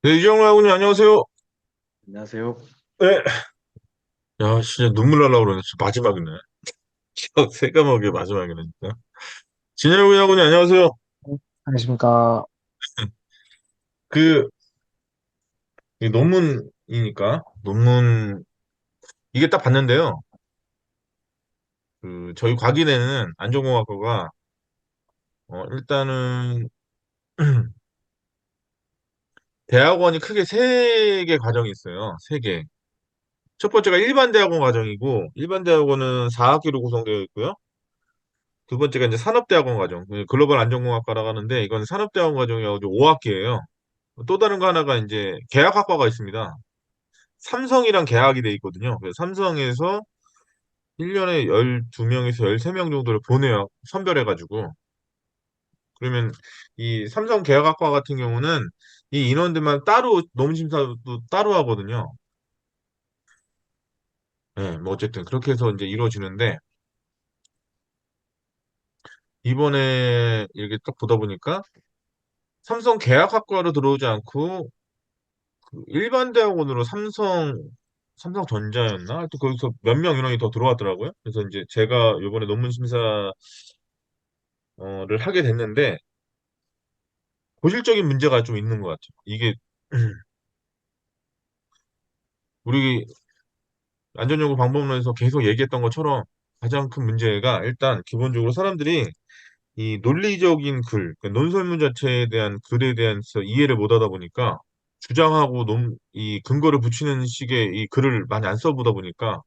네, 이정우 하군요. 안녕하세요. 안녕하세요. 네. 야, 진짜 눈물 날라 그러네. 진짜 마지막이네. 새까맣게 마지막이네, 진짜. 진열구 하군요. 안녕하세요. 안녕하십니까. 그, 이 논문이니까, 논문, 이게 딱 봤는데요. 저희 과기대는 안전공학과가, 일단은, 대학원이 크게 세 개 과정이 있어요. 세 개. 첫 번째가 일반 대학원 과정이고, 일반 대학원은 4학기로 구성되어 있고요. 두 번째가 이제 산업대학원 과정, 글로벌 안전공학과라고 하는데, 이건 산업대학원 과정이어가지고 5학기예요. 또 다른 거 하나가 이제 계약학과가 있습니다. 삼성이랑 계약이 돼 있거든요. 그래서 삼성에서 1년에 12명에서 13명 정도를 보내요. 선별해가지고. 그러면 이 삼성 계약학과 같은 경우는 이 인원들만 따로 노무심사도 따로 하거든요. 네, 뭐 어쨌든 그렇게 해서 이제 이루어지는데 이번에 이렇게 딱 보다 보니까 삼성 계약학과로 들어오지 않고 그 일반 대학원으로 삼성전자였나? 하여튼 거기서 몇 명 인원이 더 들어왔더라고요. 그래서 이제 제가 이번에 논문 심사를 하게 됐는데 고질적인 문제가 좀 있는 것 같아요. 이게 우리 안전연구 방법론에서 계속 얘기했던 것처럼 가장 큰 문제가 일단 기본적으로 사람들이 이 논리적인 글, 그러니까 논설문 자체에 대한 글에 대한 이해를 못하다 보니까 주장하고 이 근거를 붙이는 식의 이 글을 많이 안 써보다 보니까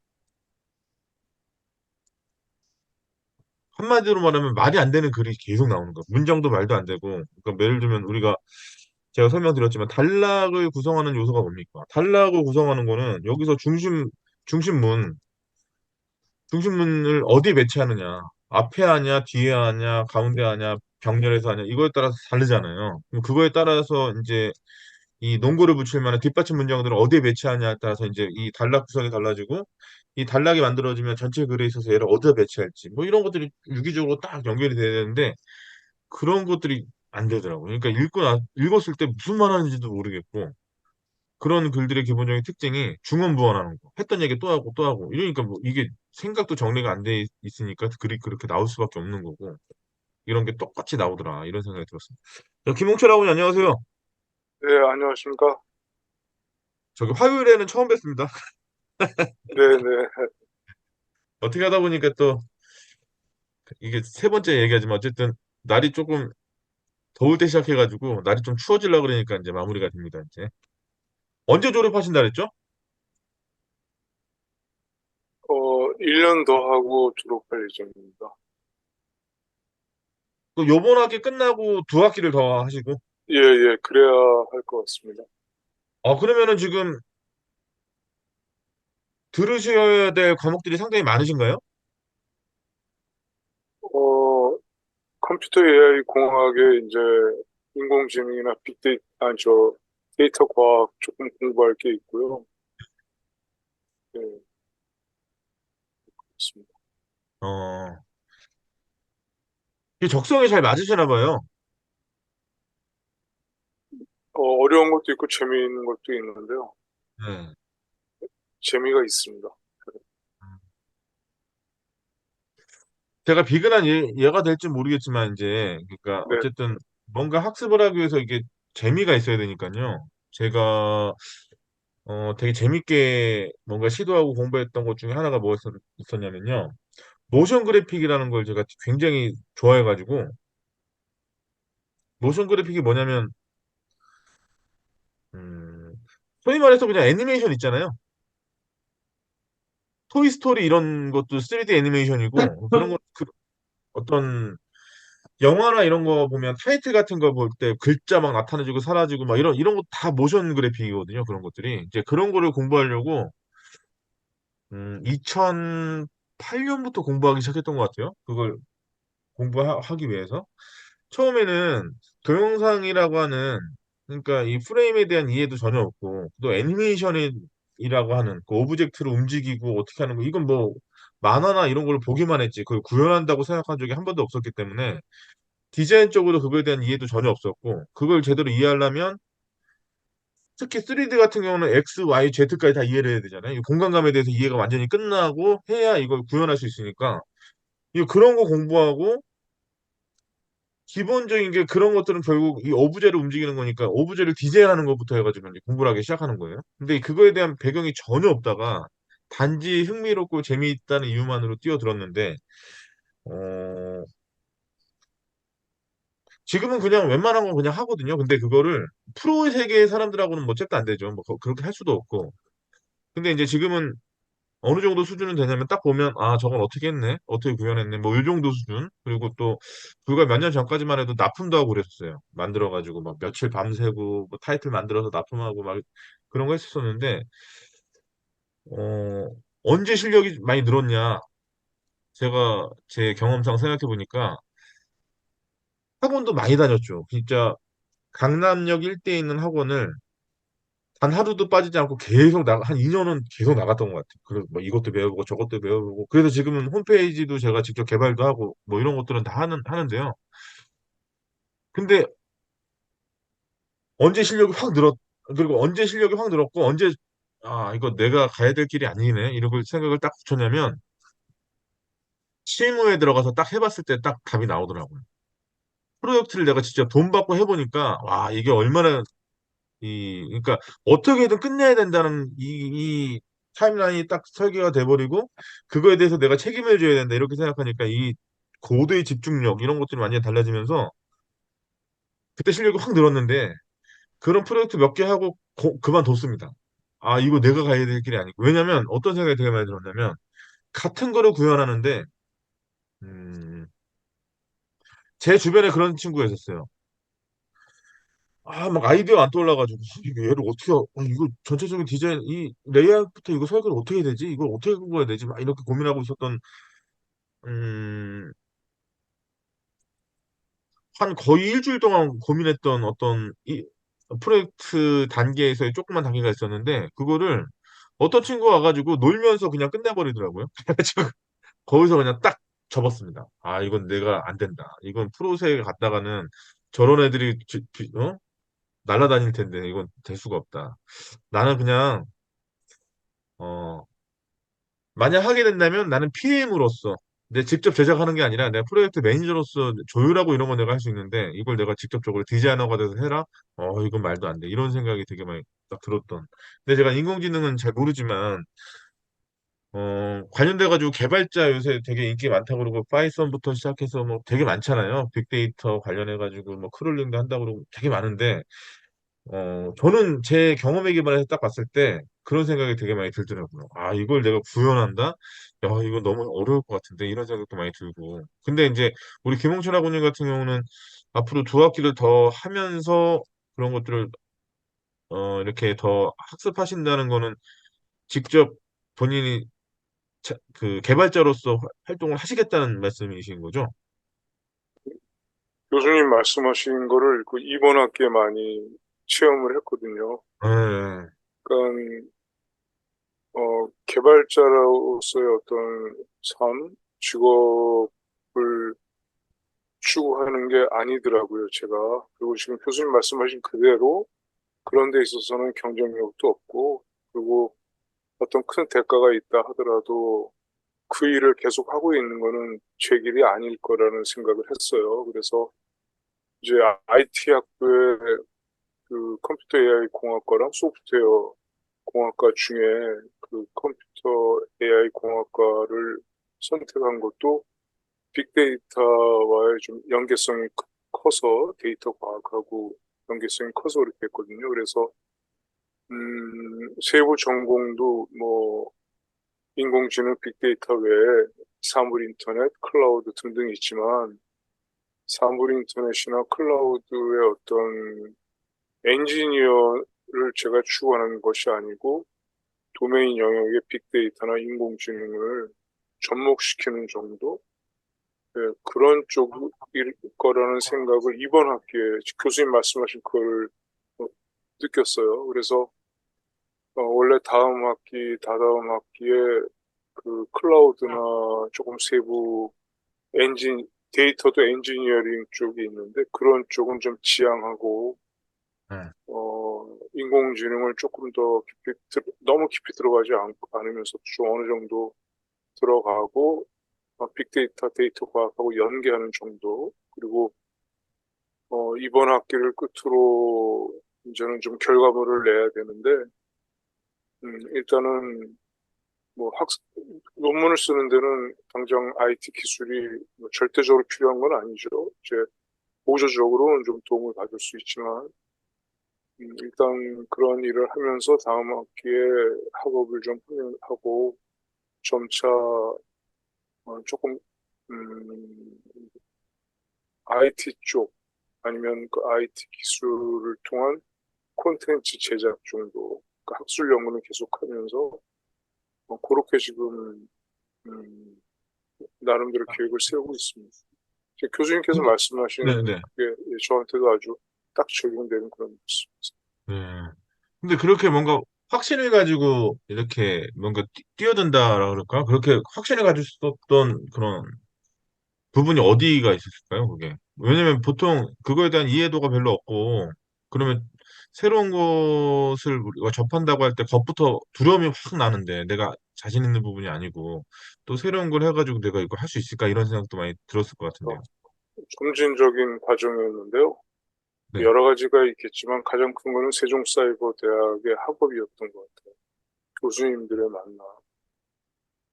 한마디로 말하면 말이 안 되는 글이 계속 나오는 거예요. 문장도 말도 안 되고. 그러니까 예를 들면 우리가 제가 설명드렸지만 단락을 구성하는 요소가 뭡니까? 단락을 구성하는 거는 여기서 중심문을 어디에 배치하느냐. 앞에 하냐, 뒤에 하냐, 가운데 하냐, 병렬에서 하냐. 이거에 따라서 다르잖아요. 그럼 그거에 따라서 이제 이 논거를 붙일 만한 뒷받침 문장들을 어디에 배치하냐에 따라서 이제 이 단락 구성이 달라지고 이 단락이 만들어지면 전체 글에 있어서 얘를 어디에 배치할지 뭐 이런 것들이 유기적으로 딱 연결이 돼야 되는데 그런 것들이 안 되더라고요. 그러니까 읽었을 때 무슨 말 하는지도 모르겠고 그런 글들의 기본적인 특징이 중언부언하는 거. 했던 얘기 또 하고 또 하고 이러니까 뭐 이게 생각도 정리가 안 돼 있으니까 글이 그렇게 나올 수밖에 없는 거고 이런 게 똑같이 나오더라 이런 생각이 들었습니다. 김홍철하고 안녕하세요. 네, 안녕하십니까? 저기 화요일에는 처음 뵙습니다. 네, 네. 어떻게 하다 보니까 또 이게 세 번째 얘기하지만 어쨌든 날이 조금 더울 때 시작해가지고 날이 좀 추워지려 그러니까 이제 마무리가 됩니다. 이제 언제 졸업하신다 그랬죠? 1년 더 하고 졸업할 예정입니다. 그 요번 학기 끝나고 두 학기를 더 하시고 예, 예, 그래야 할 것 같습니다. 그러면은 지금 들으셔야 될 과목들이 상당히 많으신가요? 어, 컴퓨터 AI 공학에 이제 인공지능이나 빅데이터, 아니, 데이터 과학 조금 공부할 게 있고요. 예, 그렇습니다. 어, 이게 적성에 잘 맞으시나 봐요. 어려운 것도 있고 재미있는 것도 있는데요. 네. 재미가 있습니다. 제가 비근한 얘가 될지 모르겠지만 이제 그러니까 네, 어쨌든 뭔가 학습을 하기 위해서 이게 재미가 있어야 되니까요. 제가 되게 재밌게 뭔가 시도하고 공부했던 것 중에 하나가 있었냐면요. 모션 그래픽이라는 걸 제가 굉장히 좋아해가지고 모션 그래픽이 뭐냐면 음, 소위 말해서 그냥 애니메이션 있잖아요. 토이스토리 이런 것도 3D 애니메이션이고 그런 거 어떤 영화나 이런 거 보면 타이틀 같은 거 볼 때 글자 막 나타나지고 사라지고 막 이런 거 다 모션 그래픽이거든요. 그런 것들이 이제 그런 거를 공부하려고 2008년부터 공부하기 시작했던 것 같아요. 그걸 공부하기 위해서 처음에는 동영상이라고 하는 그러니까 이 프레임에 대한 이해도 전혀 없고 또 애니메이션이라고 하는 그 오브젝트를 움직이고 어떻게 하는 거 이건 뭐 만화나 이런 걸 보기만 했지 그걸 구현한다고 생각한 적이 한 번도 없었기 때문에 디자인 쪽으로 그거에 대한 이해도 전혀 없었고, 그걸 제대로 이해하려면 특히 3D 같은 경우는 X, Y, Z까지 다 이해를 해야 되잖아요. 이 공간감에 대해서 이해가 완전히 끝나고 해야 이걸 구현할 수 있으니까 이 그런 거 공부하고 기본적인 게 그런 것들은 결국 이 오브제를 움직이는 거니까 오브제를 디자인하는 것부터 해가지고 이제 공부를 하기 시작하는 거예요. 근데 그거에 대한 배경이 전혀 없다가 단지 흥미롭고 재미있다는 이유만으로 뛰어들었는데 어, 지금은 그냥 웬만한 건 그냥 하거든요. 근데 그거를 프로 세계의 사람들하고는 뭐 잽도 안 되죠. 뭐 그렇게 할 수도 없고. 근데 이제 지금은 어느 정도 수준은 되냐면 딱 보면 아 저건 어떻게 했네 어떻게 구현했네 뭐 이 정도 수준 그리고 또 불과 몇 년 전까지만 해도 납품도 하고 그랬었어요 만들어가지고 막 며칠 밤새고 뭐 타이틀 만들어서 납품하고 막 그런 거 했었었는데 어 언제 실력이 많이 늘었냐 제가 제 경험상 생각해 보니까 학원도 많이 다녔죠 진짜 강남역 일대에 있는 학원을 단 하루도 빠지지 않고 계속 한 2년은 계속 나갔던 것 같아요. 그리고 뭐 이것도 배워보고 저것도 배워보고. 그래서 지금은 홈페이지도 제가 직접 개발도 하고 뭐 이런 것들은 다 하는데요. 근데 언제 실력이 확 늘었, 그리고 언제 실력이 확 늘었고 언제, 아, 이거 내가 가야 될 길이 아니네. 이런 걸 생각을 딱 붙였냐면 실무에 들어가서 딱 해봤을 때 딱 답이 나오더라고요. 프로젝트를 내가 직접 돈 받고 해보니까 와, 이게 얼마나 그러니까 어떻게든 끝내야 된다는 이 타임라인이 딱 설계가 돼버리고 그거에 대해서 내가 책임을 져야 된다 이렇게 생각하니까 이 고도의 집중력 이런 것들이 완전히 달라지면서 그때 실력이 확 늘었는데 그런 프로젝트 몇 개 하고 그만뒀습니다. 아 이거 내가 가야 될 길이 아니고 왜냐면 어떤 생각이 되게 많이 들었냐면 같은 거를 구현하는데 음, 제 주변에 그런 친구가 있었어요. 아, 막 아이디어 안 떠올라가지고, 이거 얘를 어떻게, 이거 전체적인 디자인, 이 레이아웃부터 이거 설계를 어떻게 해야 되지? 이걸 어떻게 구해야 되지? 막 이렇게 고민하고 있었던, 음, 한 거의 일주일 동안 고민했던 어떤 이 프로젝트 단계에서의 조그만 단계가 있었는데, 그거를 어떤 친구가 와가지고 놀면서 그냥 끝내버리더라고요. 그래가지고 거기서 그냥 딱 접었습니다. 아, 이건 내가 안 된다. 이건 프로세에 갔다가는 저런 애들이, 날라다닐 텐데, 이건 될 수가 없다. 나는 그냥 어, 만약 하게 된다면 나는 PM으로서 내 직접 제작하는 게 아니라 내가 프로젝트 매니저로서 조율하고 이런 건 내가 할 수 있는데 이걸 내가 직접적으로 디자이너가 돼서 해라? 이건 말도 안 돼. 이런 생각이 되게 많이 딱 들었던. 근데 제가 인공지능은 잘 모르지만 관련돼가지고 개발자 요새 되게 인기 많다고 그러고 파이썬부터 시작해서 뭐 되게 많잖아요. 빅데이터 관련해가지고 뭐 크롤링도 한다고 그러고 되게 많은데 저는 제 경험에 기반해서 딱 봤을 때 그런 생각이 되게 많이 들더라고요. 아, 이걸 내가 구현한다? 야, 이거 너무 어려울 것 같은데 이런 생각도 많이 들고. 근데 이제 우리 김홍철 학원님 같은 경우는 앞으로 두 학기를 더 하면서 그런 것들을 이렇게 더 학습하신다는 거는 직접 본인이 그 개발자로서 활동을 하시겠다는 말씀이신 거죠? 교수님 말씀하신 거를 그 이번 학기에 많이 체험을 했거든요. 네, 그러니까 개발자로서의 어떤 삶, 직업을 추구하는 게 아니더라고요, 제가. 그리고 지금 교수님 말씀하신 그대로 그런 데 있어서는 경쟁력도 없고, 그리고 어떤 큰 대가가 있다 하더라도 그 일을 계속 하고 있는 거는 제 길이 아닐 거라는 생각을 했어요. 그래서 이제 IT 학부의 그 컴퓨터 AI 공학과랑 소프트웨어 공학과 중에 그 컴퓨터 AI 공학과를 선택한 것도 빅데이터와의 좀 연계성이 커서 데이터 과학하고 연계성이 커서 그렇게 했거든요. 그래서 세부 전공도 뭐 인공지능 빅데이터 외에 사물 인터넷, 클라우드 등등 있지만 사물 인터넷이나 클라우드의 어떤 엔지니어를 제가 추구하는 것이 아니고 도메인 영역의 빅데이터나 인공지능을 접목시키는 정도 네, 그런 쪽일 거라는 생각을 이번 학기에 교수님 말씀하신 그걸 어, 느꼈어요. 그래서 원래 다음 학기, 다다음 학기에 그 클라우드나 조금 세부 엔진 데이터도 엔지니어링 쪽이 있는데 그런 쪽은 좀 지양하고 네. 인공지능을 조금 더 너무 깊이 들어가지 않으면서 좀 어느 정도 들어가고, 빅데이터, 데이터 과학하고 연계하는 정도, 그리고 이번 학기를 끝으로 이제는 좀 결과물을 내야 되는데, 일단은 뭐 논문을 쓰는 데는 당장 IT 기술이 뭐 절대적으로 필요한 건 아니죠. 이제 보조적으로는 좀 도움을 받을 수 있지만, 일단 그런 일을 하면서 다음 학기에 학업을 좀 하고 점차 조금 IT 쪽 아니면 그 IT 기술을 통한 콘텐츠 제작 정도, 그 학술 연구는 계속하면서 그렇게 지금 음, 나름대로 계획을 세우고 있습니다. 이제 교수님께서 근데, 말씀하신 네, 네. 그게 저한테도 아주 딱 적용되는 그런 모습입니다. 네. 근데 그렇게 뭔가 확신해가지고 이렇게 뭔가 뛰어든다라 그럴까? 그렇게 확신해가지고 썼던 그런 부분이 어디가 있었을까요, 그게? 왜냐면 보통 그거에 대한 이해도가 별로 없고, 그러면 새로운 것을 우리가 접한다고 할 때 겁부터 두려움이 확 나는데, 내가 자신 있는 부분이 아니고, 또 새로운 걸 해가지고 내가 이거 할 수 있을까? 이런 생각도 많이 들었을 것 같은데요. 점진적인 과정이었는데요. 네. 여러 가지가 있겠지만 가장 큰 거는 세종사이버대학의 학업이었던 것 같아요. 교수님들의 만남.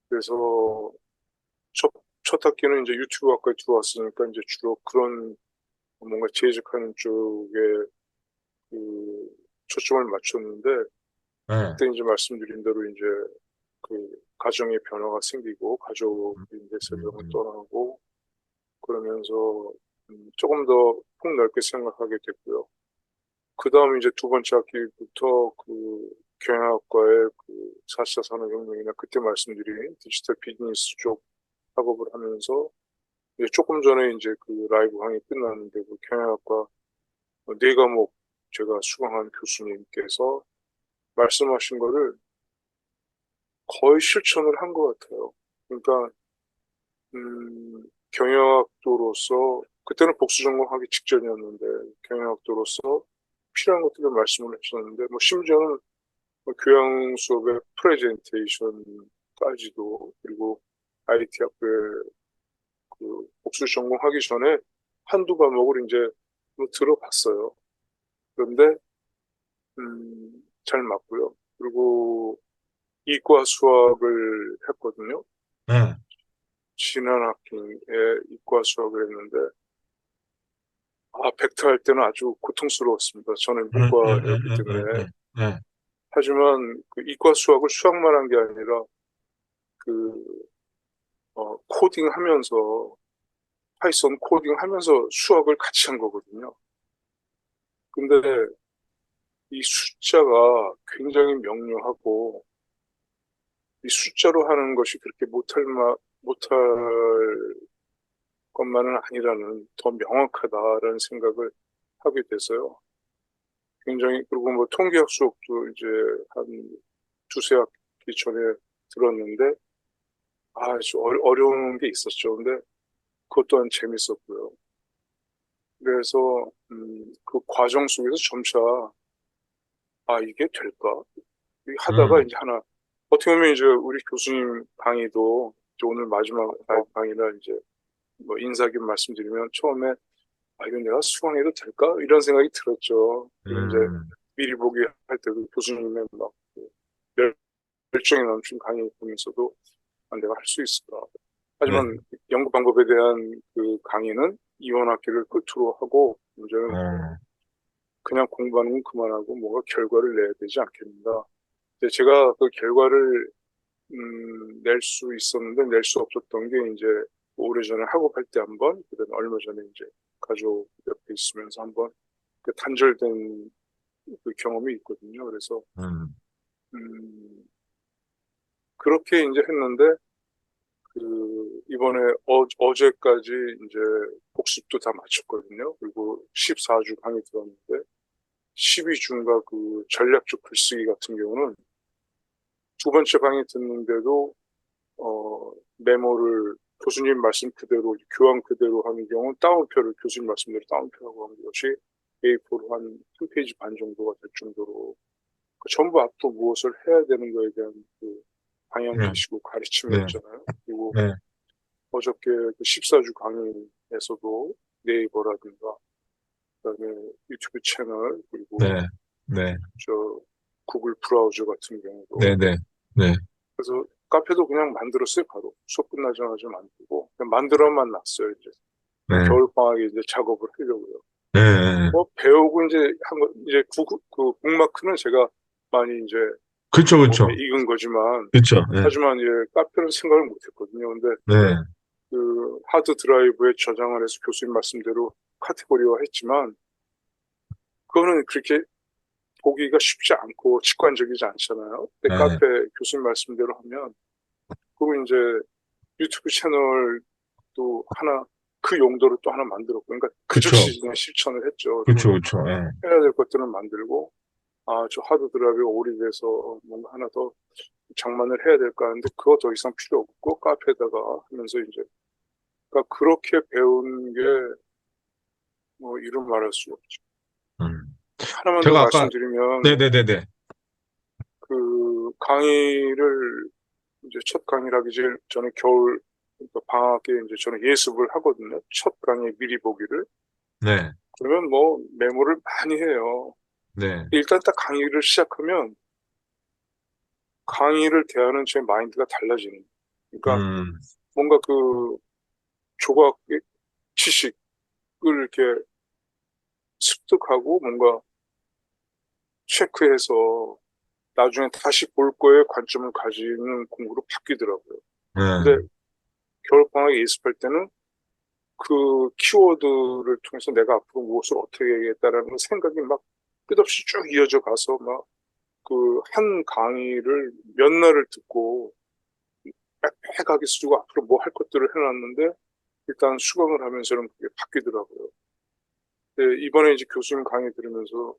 그래서 첫, 첫 학기는 이제 유튜브 학과에 들어왔으니까 이제 주로 그런 뭔가 재직하는 쪽에 그 초점을 맞췄는데, 네. 그때 이제 말씀드린 대로 이제 그 가정의 변화가 생기고 가족이 이제 음, 세상을 음. 떠나고 그러면서 조금 더 폭넓게 생각하게 됐고요. 그 다음 이제 두 번째 학기부터 그 경영학과의 그 4차 산업혁명이나 그때 말씀드린 디지털 비즈니스 쪽 학업을 하면서 이제 조금 전에 이제 그 라이브 강의 끝났는데 그 경영학과 네 과목 제가 수강한 교수님께서 말씀하신 거를 거의 실천을 한 것 같아요. 그러니까 경영학도로서 그때는 복수 전공하기 직전이었는데 경영학도로서 필요한 것들을 말씀을 하셨는데 뭐 심지어는 뭐 교양 수업의 프레젠테이션까지도 그리고 IT 학부에 그 복수 전공하기 전에 한두 과목을 이제 뭐 들어봤어요. 그런데 잘 맞고요. 그리고 이과 수학을 했거든요. 네. 지난 학기에 이과 수학을 했는데 벡터 할 때는 아주 고통스러웠습니다. 저는 네, 네, 네, 문과였기 네, 네, 때문에. 네. 네. 하지만 그 이과 수학을 수학만 한 게 아니라 그 코딩 하면서 파이썬 코딩 하면서 수학을 같이 한 거거든요. 근데 이 숫자가 굉장히 명료하고 이 숫자로 하는 것이 그렇게 못할 것만은 아니라는 더 명확하다라는 생각을 하게 돼서요. 굉장히 그리고 뭐 통계학 수업도 이제 한 두세 학기 전에 들었는데 아주 어려운 게 있었죠. 근데 그것 또한 재밌었고요. 그래서 그 과정 속에서 점차 이게 될까? 하다가 음, 이제 하나 어떻게 보면 이제 우리 교수님 강의도 이제 오늘 마지막 강의나 이제 뭐 인사겸 말씀드리면 처음에 이건 내가 수강해도 될까? 이런 생각이 들었죠. 그리고 이제 음, 미리 보기 할 때도 교수님의 막 그 열정이 넘친 강의 보면서도 내가 할 수 있을까? 네. 하지만 연구 방법에 대한 그 강의는 이번 학기를 끝으로 하고 이제는 어, 그냥 공부하는 건 그만하고 뭔가 결과를 내야 되지 않겠는가. 근데 제가 그 결과를 낼 수 있었는데 낼 수 없었던 게 이제 오래전에 학업할 때 한 번, 그다음에 얼마 전에 이제 가족 옆에 있으면서 한 번 그 단절된 그 경험이 있거든요. 그래서 음, 음, 그렇게 이제 했는데 이번에 어제까지 이제 복습도 다 마쳤거든요. 그리고 14주 강의 들었는데 12주인가 그 전략적 글쓰기 같은 경우는 두 번째 강의 듣는데도 메모를 교수님 말씀 그대로 교환 그대로 하는 경우는 따옴표를 교수님 말씀대로 따옴표하고 하는 것이 A4로 한 페이지 반 정도가 될 정도로 그 전부 앞으로 무엇을 해야 되는 거에 대한 그 방향 네, 제시고 네, 가르침이었잖아요. 그리고 네, 어저께 그 14주 강의에서도 네이버라든가 그다음에 유튜브 채널 그리고 네, 네, 저 구글 브라우저 같은 네, 경우도 네, 네, 그래서 카페도 그냥 만들었어요. 바로 수업 끝나자마자 만들고 그냥 만들어만 놨어요. 이제 네, 겨울 방학에 이제 작업을 하려고요. 네, 네. 뭐 배우고 이제 한 거 이제 그 북마크는 제가 많이 이제 그쵸, 그쵸, 몸에 익은 거지만 그쵸, 네, 하지만 예 카페는 생각을 못했거든요. 근데 네, 그 하드 드라이브에 저장을 해서 교수님 말씀대로 카테고리화 했지만 그거는 그렇게 보기가 쉽지 않고 직관적이지 않잖아요. 근데 네, 카페 교수님 말씀대로 하면 그리고 이제 유튜브 채널도 하나 그 용도로 또 하나 만들었고 그러니까 그 그쵸, 즉시 그냥 실천을 했죠. 그리고 그쵸, 그쵸, 예, 해야 될 것들은 만들고 아, 저 하드 드라이브에 오래돼서 뭔가 하나 더 장만을 해야 될까 하는데 그거 더 이상 필요 없고 카페에다가 하면서 이제 그러니까 그렇게 배운 게 뭐 이름 말할 수 없죠. 음. 하나만 더 제가 아까, 말씀드리면 네네네네, 그 강의를 이제 첫 강의를 하기 전에 겨울 그러니까 방학에 이제 저는 예습을 하거든요. 첫 강의 미리 보기를. 네, 그러면 뭐 메모를 많이 해요. 네, 일단 딱 강의를 시작하면 강의를 대하는 제 마인드가 달라지는 거예요. 그러니까 음, 뭔가 그 조각 지식을 이렇게 습득하고 뭔가 체크해서 나중에 다시 볼 거에 관점을 가지는 공부로 바뀌더라고요. 네, 근데 겨울방학에 예습할 때는 그 키워드를 통해서 내가 앞으로 무엇을 어떻게 해야겠다라는 생각이 막 끝없이 쭉 이어져 가서 막 그 한 강의를 몇 날을 듣고 빽빽하게 쓰고 앞으로 뭐 할 것들을 해놨는데 일단 수강을 하면서는 그게 바뀌더라고요. 근데 이번에 이제 교수님 강의 들으면서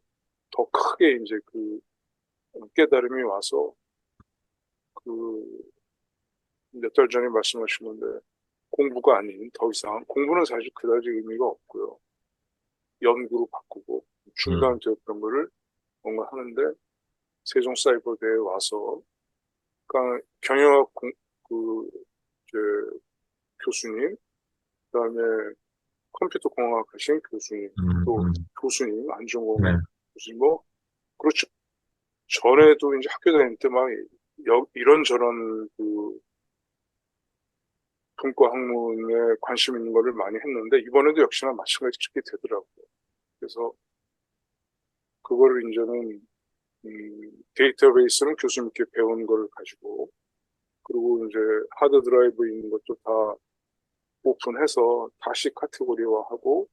더 크게 이제 그 깨달음이 와서 그 몇 달 전에 말씀하신 건데 공부가 아닌 더 이상 공부는 사실 그다지 의미가 없고요. 연구로 바꾸고 음, 중단되었던 거를 뭔가 하는데 세종사이버대에 와서 그러니까 경영학 그 이제 교수님 그다음에 컴퓨터 공학 하신 교수님 또 음, 교수님 네, 안전공학 교수님 뭐 그렇죠. 전에도 이제 학교 다닐 때 막 이런저런 그 분과 학문에 관심 있는 거를 많이 했는데 이번에도 역시나 마찬가지 찍게 되더라고요. 그래서 그거를 이제는 데이터베이스는 교수님께 배운 거를 가지고 그리고 이제 하드 드라이브 있는 것도 다 오픈해서 다시 카테고리화하고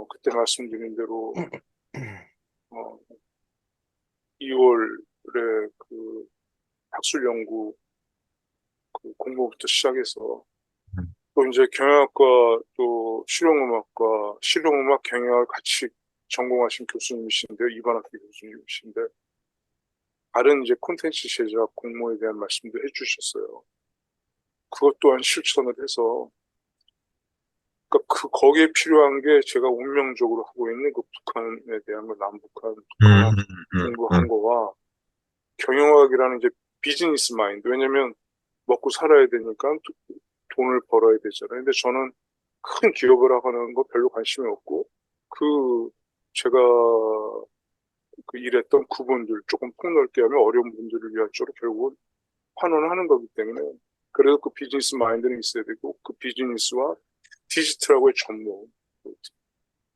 그때 말씀드린 대로 2월에 그 학술 연구 그 공부부터 시작해서 음, 또 이제 경영학과 또 실용음악과 실용음악 경영을 같이 전공하신 교수님이신데요. 이번 학기 교수님이신데 다른 이제 콘텐츠 제작 공모에 대한 말씀도 해주셨어요. 그것 또한 실천을 해서 그러니까 그 거기에 필요한 게 제가 운명적으로 하고 있는 그 북한에 대한 거 남북한 음, 북한학 공부한 거와 경영학이라는 이제 비즈니스 마인드 왜냐면 먹고 살아야 되니까 돈을 벌어야 되잖아요. 근데 저는 큰 기업을 하는 거 별로 관심이 없고 그 제가 그 일했던 그분들 조금 폭넓게 하면 어려운 분들을 위한 쪽으로 결국은 환원하는 거기 때문에 그래도 그 비즈니스 마인드는 있어야 되고 그 비즈니스와 디지털하고의 접목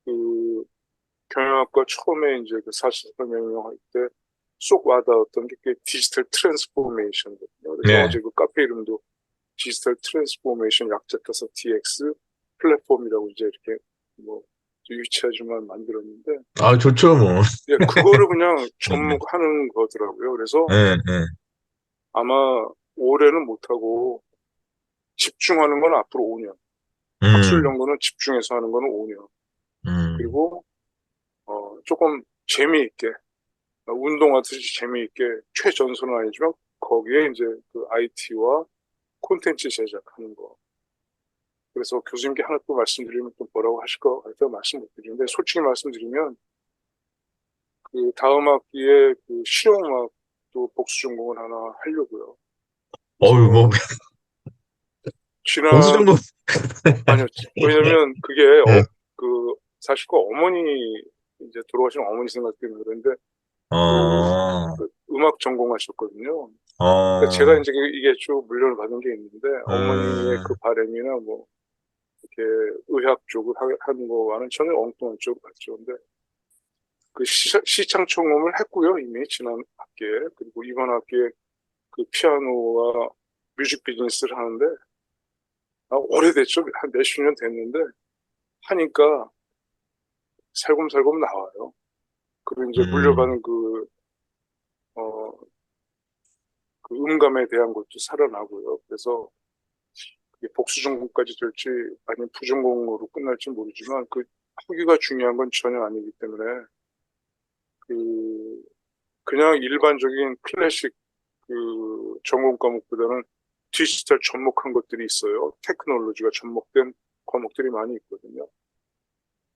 그 경영학과 처음에 이제 그 4차 명령할 때 쏙 와닿았던 게 디지털 트랜스포메이션이거든요. 그래서 네, 어제 그 카페 이름도 디지털 트랜스포메이션 약자 따서 DX 플랫폼이라고 이제 이렇게 뭐 유치하지만 만들었는데 아, 좋죠, 뭐, 예, 그거를 그냥 네, 접목하는 거더라고요. 그래서 네, 네, 아마 올해는 못하고 집중하는 건 앞으로 5년, 학술 음, 연구는 집중해서 하는 거는 5년. 음, 그리고 조금 재미있게 운동하듯이 재미있게 최전선은 아니지만 거기에 이제 그 IT와 콘텐츠 제작하는 거. 그래서 교수님께 하나 또 말씀드리면 또 뭐라고 하실 것 같아서 말씀 못 드리는데, 솔직히 말씀드리면 그 다음 학기에 그 실용음악도 복수 전공을 하나 하려고요. 어유, 뭐, 그래서 지난 공수정보, 아니요. 왜냐면 그게 네. 그 사실 그 어머니 이제 돌아가신 어머니 생각 때문에 그런데 그, 어, 그 음악 전공하셨거든요. 그러니까 제가 어, 이제 이게 쭉 물려를 받은 게 있는데 어머니의 그 음, 바램이나 뭐 이렇게 의학 쪽을 하는 거와는 전혀 엉뚱한 쪽으로 갔죠. 근데 그 시창 청음을 했고요. 이미 지난 학기에. 그리고 이번 학기에 그 피아노와 뮤직 비즈니스를 하는데 오래됐죠. 한 몇십 년 됐는데 하니까 살금살금 나와요. 그리고 이제 음, 물려받은 어, 그 음감에 대한 것도 살아나고요. 그래서 그게 복수전공까지 될지 아니면 부전공으로 끝날지 모르지만 그 학위가 중요한 건 전혀 아니기 때문에 그 그냥 일반적인 클래식 그 전공 과목보다는 디지털 접목한 것들이 있어요. 테크놀로지가 접목된 과목들이 많이 있거든요.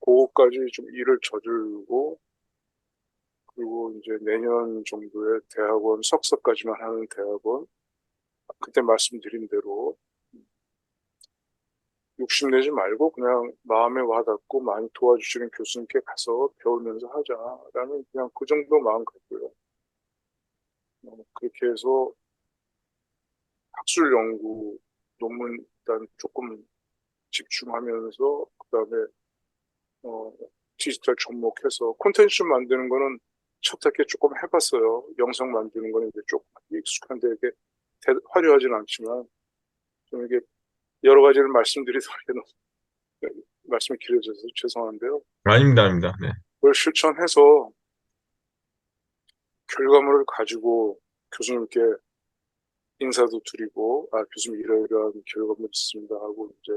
그거까지 좀 일을 저지르고 그리고 이제 내년 정도에 대학원 석사까지만 하는 대학원 그때 말씀드린 대로 욕심내지 말고 그냥 마음에 와닿고 많이 도와주시는 교수님께 가서 배우면서 하자라는 그냥 그 정도 마음 갖고요. 그렇게 해서 학술 연구 논문 일단 조금 집중하면서 그다음에 어, 디지털 접목해서 콘텐츠 만드는 거는 첫 학기에 조금 해봤어요. 영상 만드는 거는 이제 조금 익숙한데 이게 화려하진 않지만 좀 이게 여러 가지를 말씀드리더라도 말씀이 길어져서 죄송한데요. 아닙니다, 아닙니다. 네. 그걸 실천해서 결과물을 가지고 교수님께 인사도 드리고, 교수님 이러이러한 결과물이 있습니다 하고 이제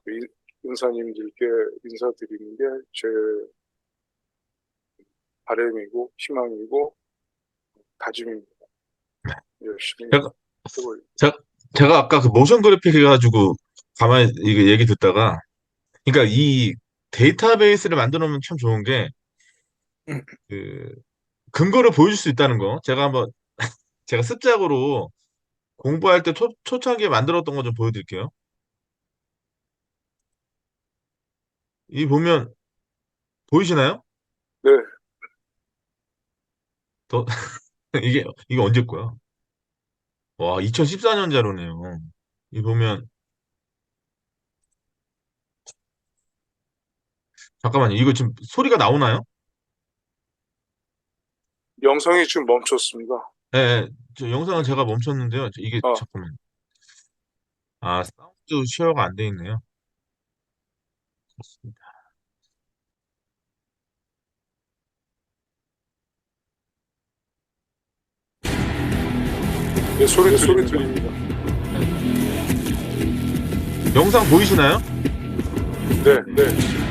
그 은사님들께 인사드리는 게 제 바람이고 희망이고 다짐입니다. 열심히 제가, 해볼. 제가, 제가 아까 그 모션 그래픽 해가지고 가만히 이거 얘기 듣다가, 그러니까 이 데이터베이스를 만들어 놓으면 참 좋은 게, 그, 근거를 보여줄 수 있다는 거. 제가 한번, 제가 습작으로 공부할 때 초창기에 만들었던 거 좀 보여드릴게요. 이 보면, 보이시나요? 네, 더, 이게 언제 거야? 와, 2014년 자료네요. 이 보면, 잠깐만요. 이거 지금 소리가 나오나요? 영상이 지금 멈췄습니다. 예, 예. 저 영상은 제가 멈췄는데요. 이게, 아, 잠깐만. 아, 사운드 쉐어가 안 돼 있네요. 네, 소리 네, 소리 들립니다. 들립니다. 영상 보이시나요? 네, 네.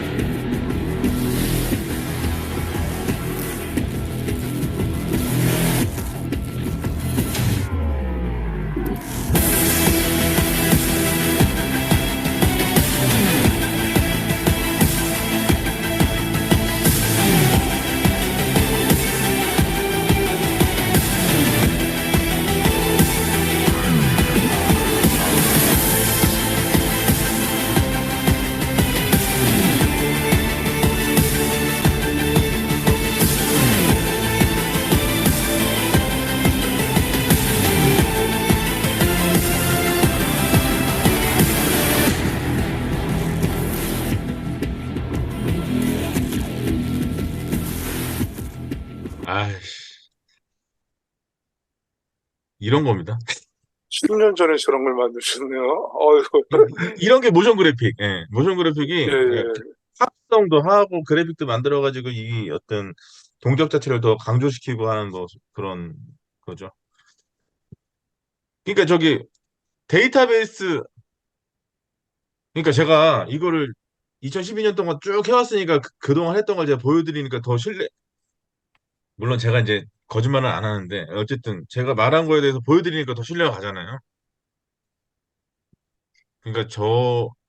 아이씨, 이런 겁니다. 10년 전에 저런 걸 만드셨네요. 어이구, 이런 게 모션 그래픽. 예. 모션 그래픽이 예, 예, 예. 합성도 하고 그래픽도 만들어가지고 이 어떤 동작 자체를 더 강조시키고 하는 거 그런 거죠. 그러니까 저기 데이터베이스 그러니까 제가 이거를 2012년 동안 쭉 해왔으니까 그동안 했던 걸 제가 보여드리니까 더 물론 제가 이제 거짓말은 안 하는데 어쨌든 제가 말한 거에 대해서 보여드리니까 더 신뢰가 가잖아요. 그러니까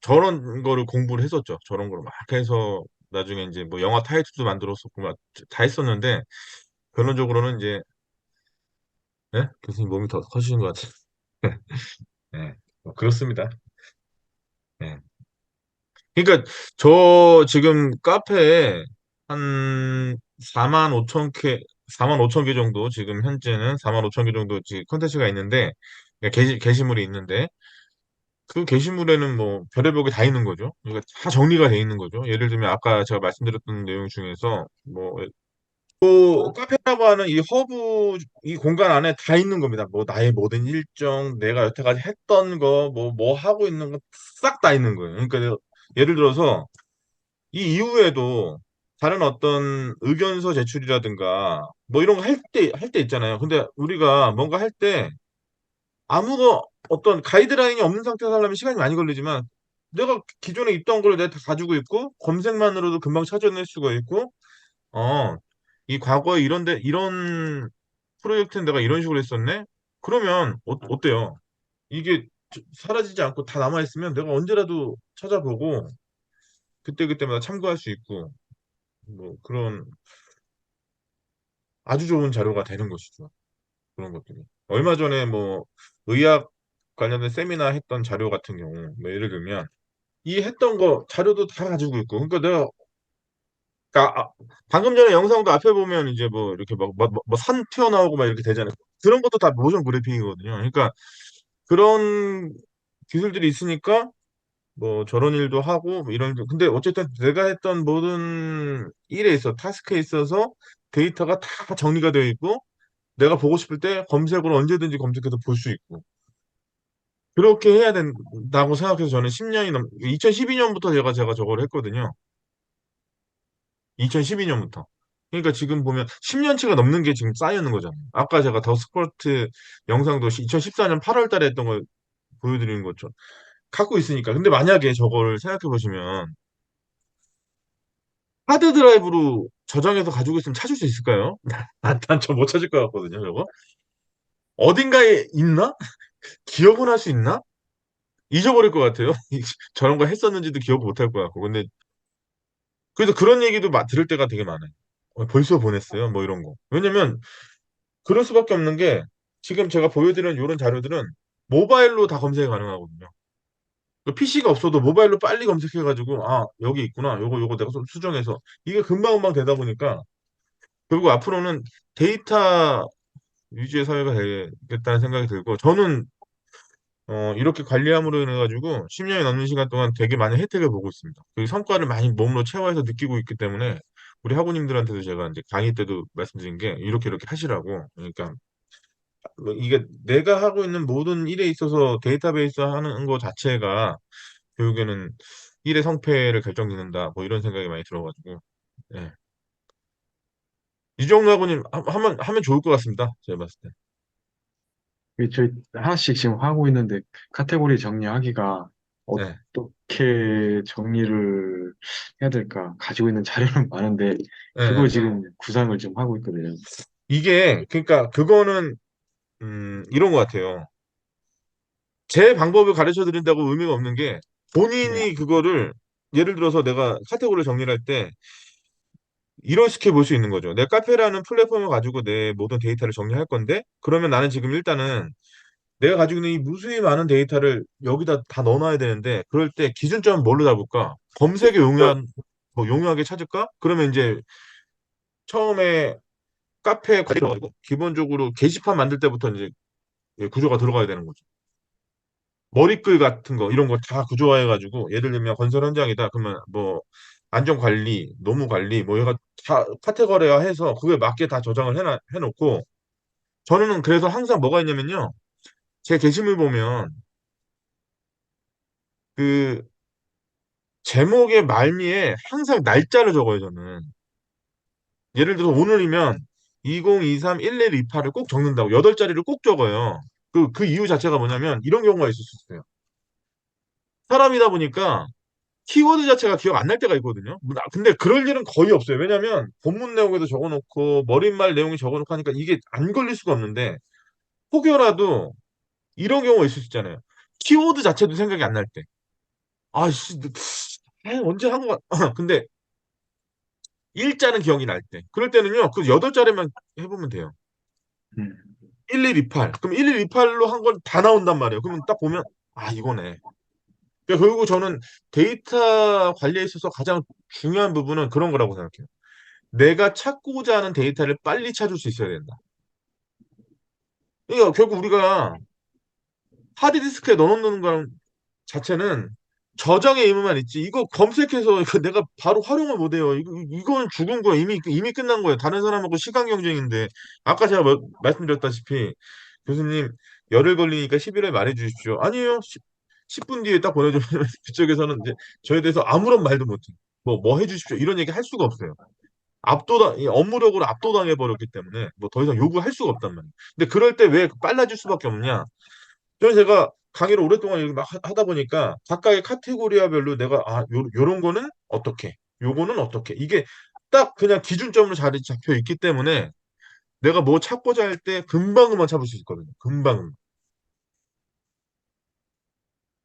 저런 거를 공부를 했었죠. 저런 거를 막 해서 나중에 이제 뭐 영화 타이틀도 만들었었고 막 다 했었는데 결론적으로는 이제 예? 교수님 몸이 더 커지신 것 같아요. 예. 뭐 그렇습니다. 예. 그러니까 저 지금 카페에 한 4만 5천 개, 4만 5천 개 정도 지금 현재는 4만 5천 개 정도 지금 콘텐츠가 있는데 게시물이 있는데 그 게시물에는 뭐 별의별 게 다 있는 거죠. 그러니까 다 정리가 돼 있는 거죠. 예를 들면 아까 제가 말씀드렸던 내용 중에서 뭐 카페라고 하는 이 허브 이 공간 안에 다 있는 겁니다. 뭐 나의 모든 일정, 내가 여태까지 했던 거, 뭐 하고 있는 거 싹 다 있는 거예요. 그러니까 예를 들어서 이 이후에도 다른 어떤 의견서 제출이라든가 뭐 이런 거 할 때 있잖아요. 근데 우리가 뭔가 할 때 어떤 가이드라인이 없는 상태에서 하려면 시간이 많이 걸리지만 내가 기존에 있던 걸 내가 다 가지고 있고 검색만으로도 금방 찾아낼 수가 있고 이 과거에 이런 프로젝트는 내가 이런 식으로 했었네? 그러면 어때요? 이게 사라지지 않고 다 남아있으면 내가 언제라도 찾아보고 그때그때마다 참고할 수 있고 뭐 그런 아주 좋은 자료가 되는 것이죠. 그런 것들이. 얼마 전에 뭐 의학 관련된 세미나 했던 자료 같은 경우 뭐 예를 들면 이 했던 거 자료도 다 가지고 있고 그러니까 내가 방금 전에 영상도 앞에 보면 이제 뭐 이렇게 산 튀어나오고 막 이렇게 되잖아요. 그런 것도 다 모션 그래픽이거든요. 그러니까 그런 기술들이 있으니까 뭐 저런 일도 하고 뭐 근데 어쨌든 내가 했던 모든 일에 있어 타스크에 있어서 데이터가 다 정리가 되어 있고 내가 보고 싶을 때 검색으로 언제든지 검색해서 볼 수 있고 그렇게 해야 된다고 생각해서 저는 2012년부터 제가 저걸 했거든요. 2012년부터. 그러니까 지금 보면 10년치가 넘는 게 지금 쌓여 있는 거잖아요. 아까 제가 더 스쿼트 영상도 2014년 8월 달에 했던 걸 보여드리는 것처럼 갖고 있으니까. 근데 만약에 저걸 생각해 보시면 하드 드라이브로 저장해서 가지고 있으면 찾을 수 있을까요? 난 저 못 찾을 것 같거든요, 저거. 어딘가에 있나? 기억은 할 수 있나? 잊어버릴 것 같아요. 저런 거 했었는지도 기억 못 할 것 같고. 근데 그래서 그런 얘기도 들을 때가 되게 많아요. 벌써 보냈어요, 뭐 이런 거. 왜냐면 그럴 수밖에 없는 게 지금 제가 보여드리는 이런 자료들은 모바일로 다 검색이 가능하거든요. PC가 없어도 모바일로 빨리 검색해가지고 여기 있구나. 요거 내가 수정해서 이게 금방금방 되다 보니까 그리고 앞으로는 데이터 위주의 사회가 되겠다는 생각이 들고 저는 이렇게 관리함으로 인해 가지고 10년이 넘는 시간 동안 되게 많은 혜택을 보고 있습니다. 그 성과를 많이 몸으로 체화해서 느끼고 있기 때문에 우리 학우님들한테도 제가 이제 강의 때도 말씀드린 게 이렇게 하시라고. 그러니까 뭐 이게 내가 하고 있는 모든 일에 있어서 데이터베이스 하는 거 자체가 결국에는 일의 성패를 결정짓는다. 뭐 이런 생각이 많이 들어가지고. 예. 이종로 학우님 하면 좋을 것 같습니다. 제가 봤을 때. 저희 하나씩 지금 하고 있는데 카테고리 정리하기가 예. 어떻게 정리를 해야 될까? 가지고 있는 자료는 많은데 예, 그거 예. 지금 구상을 좀 하고 있거든요. 이게 그러니까 그거는 이런 것 같아요. 제 방법을 가르쳐 드린다고 의미가 없는 게 네. 본인이 그거를 예를 들어서 내가 카테고리를 정리를 할 때 이렇게 볼 수 있는 거죠. 내 카페라는 플랫폼을 가지고 내 모든 데이터를 정리할 건데 그러면 나는 지금 일단은 내가 가지고 있는 이 무수히 많은 데이터를 여기다 다 넣어놔야 되는데 그럴 때 기준점은 뭘로 잡을까? 검색에 용이하게 찾을까? 그러면 이제 처음에 카페 관리로 가지고 기본적으로 게시판 만들 때부터 이제 구조가 들어가야 되는 거죠. 머리글 같은 거 이런 거 다 구조화해가지고 예를 들면 건설 현장이다 그러면 뭐 안전 관리, 노무 관리 뭐 얘가 다 카테고리화해서 그거에 맞게 다 저장을 해놓고 저는 그래서 항상 뭐가 있냐면요 제 게시물 보면 그 제목의 말미에 항상 날짜를 적어요 저는 예를 들어서 오늘이면 2023 1128을 꼭 적는다고 8자리를 꼭 적어요 그 이유 자체가 뭐냐면 이런 경우가 있을 수 있어요 사람이다 보니까 키워드 자체가 기억 안 날 때가 있거든요. 근데 그럴 일은 거의 없어요. 왜냐면 본문 내용에도 적어놓고 머릿말 내용이 적어놓고 하니까 이게 안 걸릴 수가 없는데 혹여라도 이런 경우가 있을 수 있잖아요. 키워드 자체도 생각이 안 날 때. 아씨, 언제 한 거, 근데 일자는 기억이 날 때. 그럴 때는요, 그 8자리만 해보면 돼요. 음, 1128. 그럼 1128로 한 건 다 나온단 말이에요. 그러면 딱 보면, 아, 이거네. 그러니까 결국 저는 데이터 관리에 있어서 가장 중요한 부분은 그런 거라고 생각해요. 내가 찾고자 하는 데이터를 빨리 찾을 수 있어야 된다. 그러니까 결국 우리가 하드디스크에 넣어놓는 거 자체는 저장의 의무만 있지. 이거 검색해서 이거 내가 바로 활용을 못 해요. 이건 죽은 거야. 이미 끝난 거예요. 다른 사람하고 시간 경쟁인데. 아까 제가 말씀드렸다시피 교수님 열흘 걸리니까 11월 말해 주십시오. 아니에요. 10분 뒤에 딱 보내주면 그쪽에서는 이제 저에 대해서 아무런 말도 못 해요. 뭐 해주십시오. 이런 얘기 할 수가 없어요. 이 업무력으로 압도당해 버렸기 때문에 뭐 더 이상 요구할 수가 없단 말이에요. 근데 그럴 때 왜 빨라질 수밖에 없냐? 저는 제가 강의를 오랫동안 이렇게 막 하다 보니까 각각의 카테고리아별로 내가 요런 거는 어떻게, 요거는 어떻게 이게 딱 그냥 기준점으로 자리 잡혀 있기 때문에 내가 뭐 찾고자 할 때 금방금방 찾을 수 있거든요. 금방.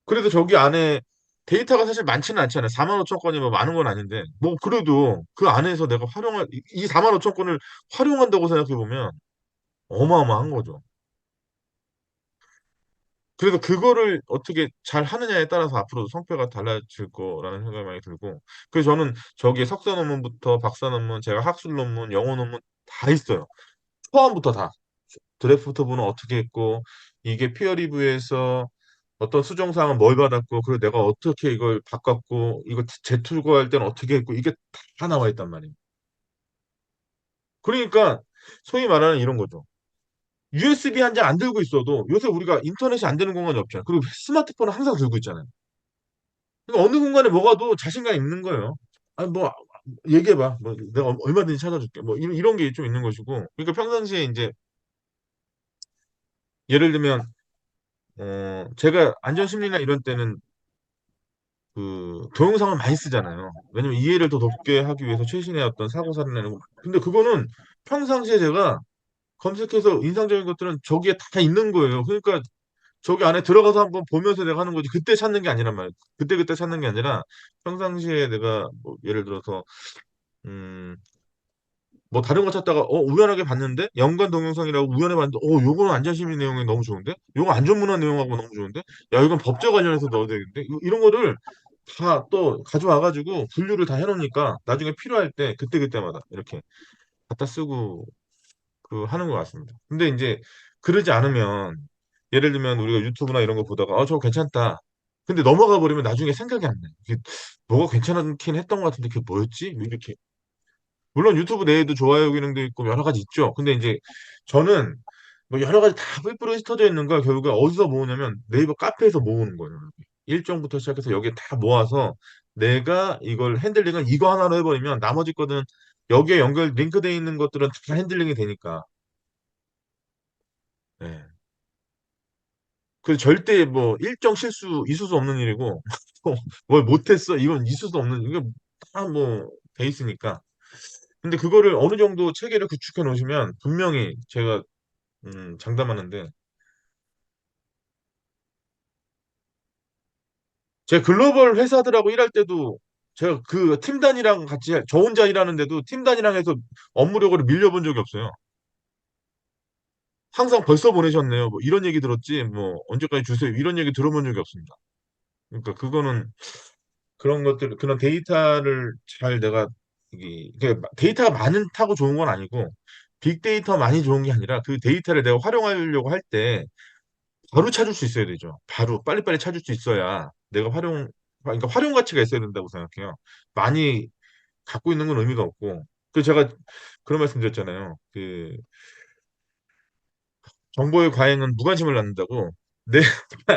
그래도 저기 안에 데이터가 사실 많지는 않잖아요. 4만 5천 건이 뭐 많은 건 아닌데 뭐 그래도 그 안에서 내가 활용할 이 4만 5천 건을 활용한다고 생각해 보면 어마어마한 거죠. 그래서 그거를 어떻게 잘 하느냐에 따라서 앞으로도 성패가 달라질 거라는 생각이 많이 들고, 그래서 저는 저기에 석사 논문부터 박사 논문, 제가 학술 논문, 영어 논문 다 있어요. 처음부터 다. 드래프트 부는 어떻게 했고, 이게 피어 리뷰에서 어떤 수정사항은 뭘 받았고, 그리고 내가 어떻게 이걸 바꿨고, 이거 재투고할 때는 어떻게 했고, 이게 다 나와 있단 말이에요. 그러니까 소위 말하는 이런 거죠. USB 한 장 안 들고 있어도 요새 우리가 인터넷이 안 되는 공간이 없잖아요. 그리고 스마트폰을 항상 들고 있잖아요. 그러니까 어느 공간에 뭐가도 자신감 있는 거예요. 아니 뭐 얘기해봐. 뭐 내가 얼마든지 찾아줄게. 뭐 이런 게 좀 있는 것이고. 그러니까 평상시에 이제 예를 들면 제가 안전심리나 이런 때는 그 동영상을 많이 쓰잖아요. 왜냐면 이해를 더 높게 하기 위해서 최신의 어떤 사고 사례나 거. 근데 그거는 평상시에 제가 검색해서 인상적인 것들은 저기에 다 있는 거예요. 그러니까 저기 안에 들어가서 한번 보면서 내가 하는 거지. 그때 찾는 게 아니란 말이에요. 그때 찾는 게 아니라 평상시에 내가 뭐 예를 들어서 음, 뭐 다른 거 찾다가 우연하게 봤는데 연관 동영상이라고 우연히 봤는데 요거는 안전심리 내용이 너무 좋은데 요거 안전문화 내용하고 너무 좋은데 야 이건 법제 관련해서 넣어야 되겠는데 이런 거를 다 또 가져와 가지고 분류를 다 해놓으니까 나중에 필요할 때 그때마다 이렇게 갖다 쓰고 그 하는 것 같습니다. 근데 이제 그러지 않으면 예를 들면 우리가 유튜브나 이런 거 보다가 저거 괜찮다. 근데 넘어가 버리면 나중에 생각이 안 나. 이게 뭐가 괜찮긴 했던 것 같은데 그게 뭐였지? 뭐 이렇게. 물론 유튜브 내에도 좋아요 기능도 있고 여러 가지 있죠. 근데 이제 저는 뭐 여러 가지 다 뿔뿔이 흩어져 있는 걸 결국에 어디서 모으냐면 네이버 카페에서 모으는 거예요. 일정부터 시작해서 여기에 다 모아서 내가 이걸 핸들링을 이거 하나로 해버리면 나머지 거는 여기에 링크되어 있는 것들은 다 핸들링이 되니까. 네. 그 절대 뭐 일정 실수 있을 수 없는 일이고 뭘 못했어 이건 있을 수 없는 이게 다 뭐 돼 있으니까. 근데 그거를 어느 정도 체계를 구축해 놓으시면 분명히 제가 장담하는데 제 글로벌 회사들하고 일할 때도 제가 그 팀 단위랑 같이 저 혼자 일하는데도 팀 단위랑 해서 업무력으로 밀려본 적이 없어요. 항상 벌써 보내셨네요. 뭐 이런 얘기 들었지 뭐 언제까지 주세요 이런 얘기 들어본 적이 없습니다. 그러니까 그거는 그런 것들, 그런 데이터를 잘 내가, 데이터가 많다고 좋은 건 아니고, 빅데이터 많이 좋은 게 아니라 그 데이터를 내가 활용하려고 할 때 바로 찾을 수 있어야 되죠. 바로, 빨리빨리 찾을 수 있어야 내가 그러니까 활용 가치가 있어야 된다고 생각해요. 많이 갖고 있는 건 의미가 없고. 그 제가 그런 말씀 드렸잖아요. 그 정보의 과잉은 무관심을 낳는다고. 내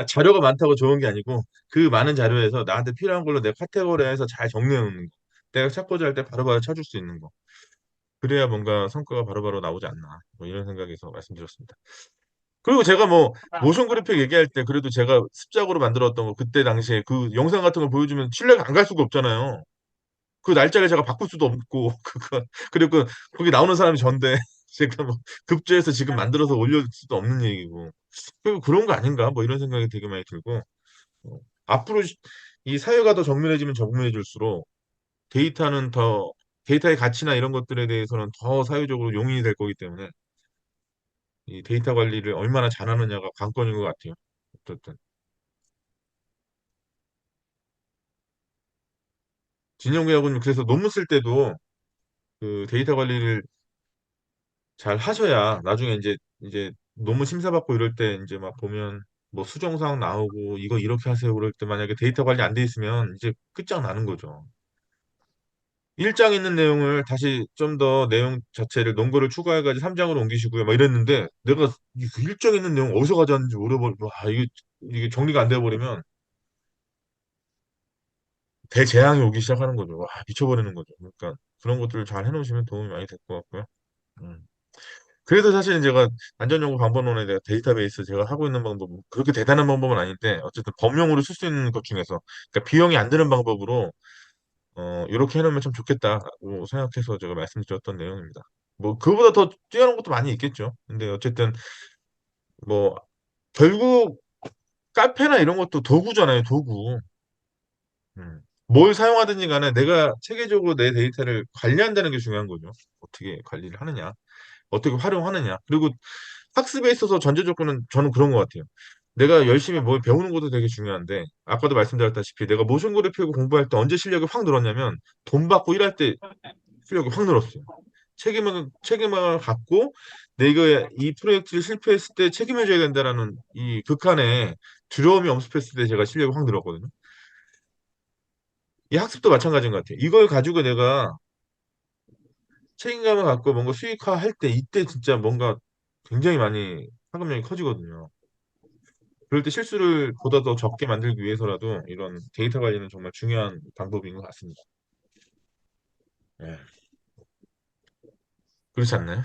자료가 많다고 좋은 게 아니고 그 많은 자료에서 나한테 필요한 걸로 내 카테고리에서 잘 정리해 놓는 거. 내가 찾고자 할 때 바로바로 찾을 수 있는 거. 그래야 뭔가 성과가 바로바로 나오지 않나. 뭐 이런 생각에서 말씀드렸습니다. 그리고 제가 뭐 모션 그래픽 얘기할 때 그래도 제가 습작으로 만들었던 거 그때 당시에 그 영상 같은 거 보여주면 신뢰가 안 갈 수가 없잖아요. 그 날짜를 제가 바꿀 수도 없고 그리고 거기 나오는 사람이 전데 제가 뭐 급조해서 지금 만들어서 올릴 수도 없는 얘기고 그런 거 아닌가 뭐 이런 생각이 되게 많이 들고 앞으로 이 사회가 더 정밀해지면 정밀해질수록 데이터는 더 데이터의 가치나 이런 것들에 대해서는 더 사회적으로 용인이 될 거기 때문에 이 데이터 관리를 얼마나 잘하느냐가 관건인 것 같아요. 어쨌든 진영구하고는 그래서 논문 쓸 때도 그 데이터 관리를 잘 하셔야 나중에 이제 논문 심사 받고 이럴 때 이제 막 보면 뭐 수정사항 나오고 이거 이렇게 하세요 그럴 때 만약에 데이터 관리 안 돼 있으면 이제 끝장나는 거죠. 1장 있는 내용을 다시 좀 더 내용 자체를 논거를 추가해가지고 3장으로 옮기시고요. 막 이랬는데 내가 그 1장 있는 내용 어디서 가져왔는지 모르버리고 와 이게 정리가 안 돼버리면 대재앙이 오기 시작하는 거죠. 와 미쳐버리는 거죠. 그러니까 그런 것들을 잘 해놓으시면 도움이 많이 될 것 같고요. 음. 그래서 사실은 제가 안전연구 방법론에 대한 데이터베이스 제가 하고 있는 방법은 그렇게 대단한 방법은 아닌데 어쨌든 범용으로 쓸 수 있는 것 중에서 그러니까 비용이 안 드는 방법으로 이렇게 해놓으면 참 좋겠다고 생각해서 제가 말씀드렸던 내용입니다. 뭐 그거보다 더 뛰어난 것도 많이 있겠죠. 근데 어쨌든 뭐 결국 카페나 이런 것도 도구잖아요, 도구. 뭘 사용하든지 간에 내가 체계적으로 내 데이터를 관리한다는 게 중요한 거죠. 어떻게 관리를 하느냐, 어떻게 활용하느냐. 그리고 학습에 있어서 전제 조건은 저는 그런 것 같아요. 내가 열심히 뭘 배우는 것도 되게 중요한데 아까도 말씀드렸다시피 내가 모션 그래픽을 공부할 때 언제 실력이 확 늘었냐면 돈 받고 일할 때 실력이 확 늘었어요. 책임을 갖고 내가 이 프로젝트를 실패했을 때 책임을 져야 된다라는 이 극한의 두려움이 엄습했을 때 제가 실력이 확 늘었거든요. 이 학습도 마찬가지인 것 같아요. 이걸 가지고 내가 책임감을 갖고 뭔가 수익화할 때 이때 진짜 뭔가 굉장히 많이 파급력이 커지거든요. 그럴 때 실수를 보다 더 적게 만들기 위해서라도 이런 데이터 관리는 정말 중요한 방법인 것 같습니다. 예, 그렇지 않나요?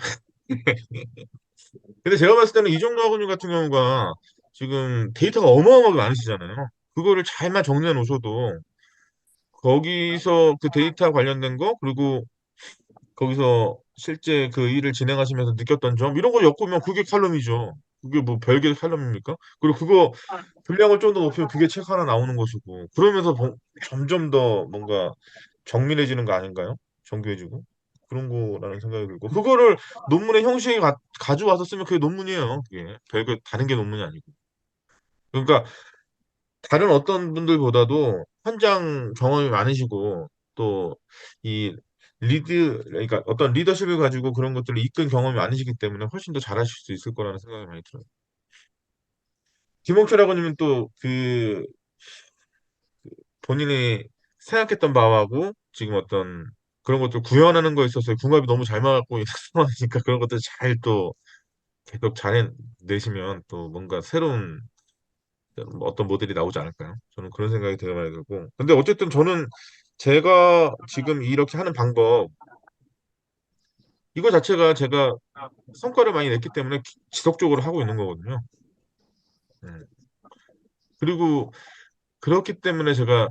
근데 제가 봤을 때는 이종로 학원님 같은 경우가 지금 데이터가 어마어마하게 많으시잖아요. 그거를 잘만 정리해 놓으셔도 거기서 그 데이터 관련된 거 그리고 거기서 실제 그 일을 진행하시면서 느꼈던 점 이런 걸 엮으면 그게 칼럼이죠. 그게 뭐 별개 칼럼입니까? 그리고 그거 분량을 좀 더 높이면 그게 책 하나 나오는 것이고 그러면서 점점 더 뭔가 정밀해지는 거 아닌가요? 정교해지고 그런 거라는 생각이 들고 그거를 논문의 형식에 가져와서 쓰면 그게 논문이에요. 그게 별거 다른 게 논문이 아니고 그러니까 다른 어떤 분들보다도 현장 경험이 많으시고 또 이 그러니까 어떤 리더십을 가지고 그런 것들을 이끈 경험이 많으시기 때문에 훨씬 더 잘하실 수 있을 거라는 생각이 많이 들어요. 김홍철 학원님은 또 그 본인이 생각했던 바하고 지금 어떤 그런 것들 구현하는 거에 있어서 궁합이 너무 잘 맞고 있는 상황이니까 그런 것들 잘 또 계속 잘 해내시면 또 뭔가 새로운 어떤 모델이 나오지 않을까요? 저는 그런 생각이 되게 많이 들고. 근데 어쨌든 저는 제가 지금 이렇게 하는 방법, 이거 자체가 제가 성과를 많이 냈기 때문에 지속적으로 하고 있는 거거든요. 음. 그리고 그렇기 때문에 제가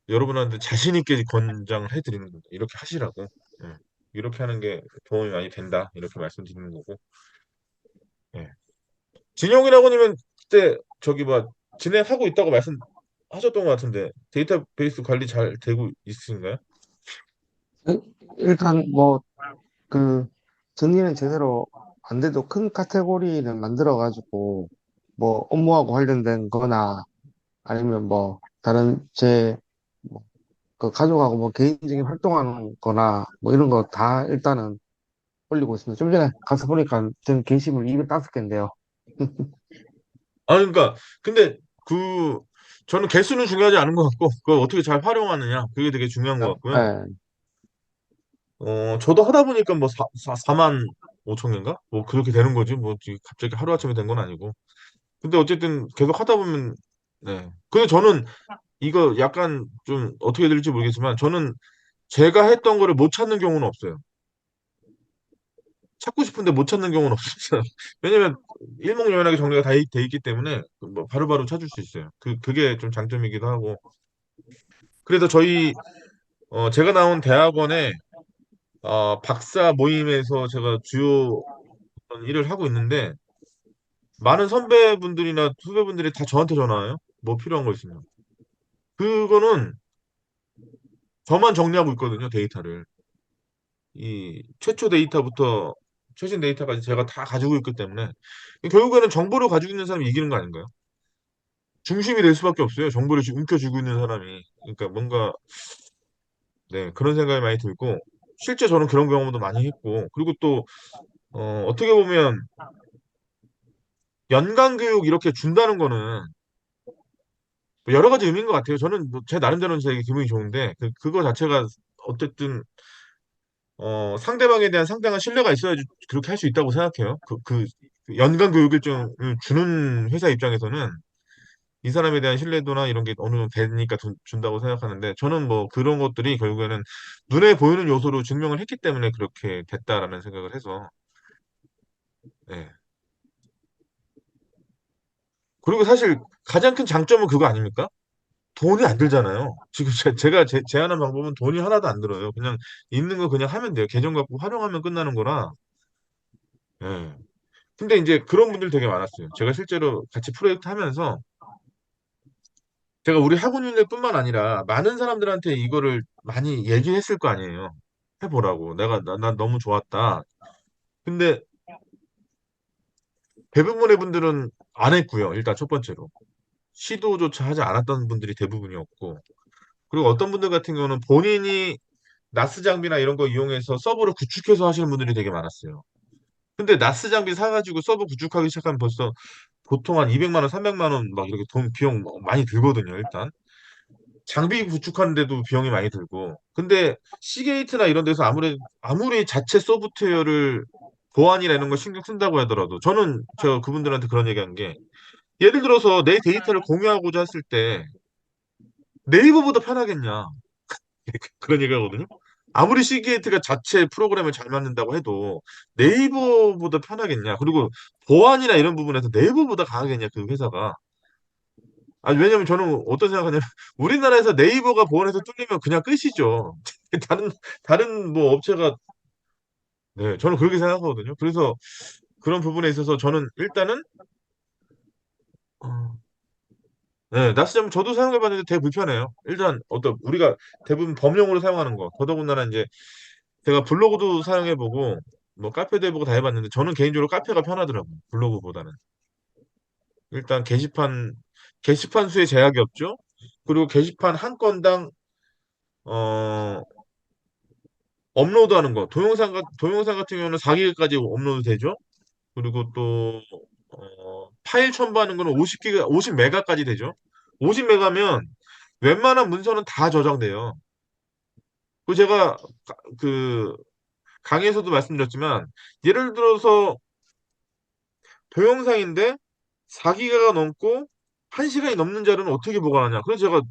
여러분한테 자신 있게 권장을 해드리는 겁니다. 이렇게 하시라고. 예. 이렇게 하는 게 도움이 많이 된다. 이렇게 말씀드리는 거고. 예. 진영이라고님은 그때 저기 뭐 진행하고 있다고 말씀하셨던 것 같은데 데이터베이스 관리 잘 되고 있으신가요? 일- 일단 뭐 그 정리는 제대로 안 돼도 큰 카테고리를 만들어 가지고 뭐 업무하고 관련된 거나 아니면 뭐 다른 그 가족하고 뭐 개인적인 활동하는 거나 뭐 이런 거 다 일단은 올리고 있습니다. 좀 전에 가서 보니까 전 게시물 205개인데요. 아, 그러니까, 근데 저는 개수는 중요하지 않은 것 같고, 그걸 어떻게 잘 활용하느냐, 그게 되게 중요한 것 같고요. 예. 저도 하다 보니까 뭐 4만 5천 개인가? 뭐 그렇게 되는 거지. 뭐 지금 갑자기 하루아침에 된 건 아니고. 근데 어쨌든 계속 하다 보면, 네. 근데 저는 이거 약간 좀 어떻게 될지 모르겠지만, 저는 제가 했던 거를 못 찾는 경우는 없어요. 찾고 싶은데 못 찾는 경우는 없어요. 왜냐면 일목요연하게 정리가 다 돼 있기 때문에 뭐 바로바로 찾을 수 있어요. 그게 좀 장점이기도 하고. 그래서 제가 나온 대학원에 박사 모임에서 제가 주요 어떤 일을 하고 있는데 많은 선배분들이나 후배분들이 다 저한테 전화와요. 뭐 필요한 거 있으면. 그거는 저만 정리하고 있거든요, 데이터를. 이 최초 데이터부터 최신 데이터까지 제가 다 가지고 있기 때문에 결국에는 정보를 가지고 있는 사람이 이기는 거 아닌가요? 중심이 될 수밖에 없어요. 정보를 움켜쥐고 있는 사람이. 그러니까 뭔가 네, 그런 생각이 많이 들고 실제 저는 그런 경험도 많이 했고 그리고 또 어떻게 보면 연간 교육 이렇게 준다는 거는 뭐 여러 가지 의미인 것 같아요. 저는 뭐제 나름대로는 되게 기분이 좋은데 그거 자체가 어쨌든 상대방에 대한 상당한 신뢰가 있어야지 그렇게 할 수 있다고 생각해요. 그 연간 교육 일정을 주는 회사 입장에서는 이 사람에 대한 신뢰도나 이런 게 어느 정도 되니까 준다고 생각하는데 저는 뭐 그런 것들이 결국에는 눈에 보이는 요소로 증명을 했기 때문에 그렇게 됐다라는 생각을 해서 네. 그리고 사실 가장 큰 장점은 그거 아닙니까? 돈이 안 들잖아요. 지금 제가 제안한 방법은 돈이 하나도 안 들어요. 그냥 있는 거 그냥 하면 돼요. 계정 갖고 활용하면 끝나는 거라. 예. 근데 이제 그런 분들 되게 많았어요. 제가 실제로 같이 프로젝트 하면서 제가 우리 학우님들뿐만 아니라 많은 사람들한테 이거를 많이 얘기했을 거 아니에요. 해보라고. 난 너무 좋았다. 근데 대부분의 분들은 안 했고요. 일단 첫 번째로. 시도조차 하지 않았던 분들이 대부분이었고. 그리고 어떤 분들 같은 경우는 본인이 나스 장비나 이런 거 이용해서 서버를 구축해서 하시는 분들이 되게 많았어요. 근데 나스 장비 사가지고 서버 구축하기 시작하면 벌써 보통 한 200만 원, 300만 원 막 이렇게 돈 비용 많이 들거든요, 일단. 장비 구축하는데도 비용이 많이 들고. 근데 시게이트나 이런 데서 아무리 자체 소프트웨어를 보안이나 이런 거 신경 쓴다고 하더라도 저는 저 그분들한테 그런 얘기한 게 예를 들어서 내 데이터를 공유하고자 했을 때 네이버보다 편하겠냐. 그런 얘기하거든요. 아무리 시게이트가 자체 프로그램을 잘 만든다고 해도 네이버보다 편하겠냐. 그리고 보안이나 이런 부분에서 네이버보다 강하겠냐, 그 회사가. 아니, 왜냐면 저는 어떤 생각하냐면, 우리나라에서 네이버가 보안에서 뚫리면 그냥 끝이죠. 다른 뭐 업체가, 네, 저는 그렇게 생각하거든요. 그래서 그런 부분에 있어서 저는 일단은, 어, 네, 나스점 저도 사용해봤는데 되게 불편해요. 일단, 우리가 대부분 범용으로 사용하는 거. 더더군다나 이제 제가 블로그도 사용해보고, 뭐 카페도 해보고 다 해봤는데, 저는 개인적으로 카페가 편하더라고요. 블로그보다는. 일단 게시판 수에 제약이 없죠. 그리고 게시판 한 건당, 어, 업로드하는 거. 동영상 같은 경우는 4기가까지 업로드 되죠. 그리고 또, 파일 첨부하는 거는 50기가, 50메가까지 되죠. 50메가면 웬만한 문서는 다 저장돼요. 그 제가 그 강의에서도 말씀드렸지만, 예를 들어서 동영상인데 4기가가 넘고 1시간이 넘는 자료는 어떻게 보관하냐. 그래서 제가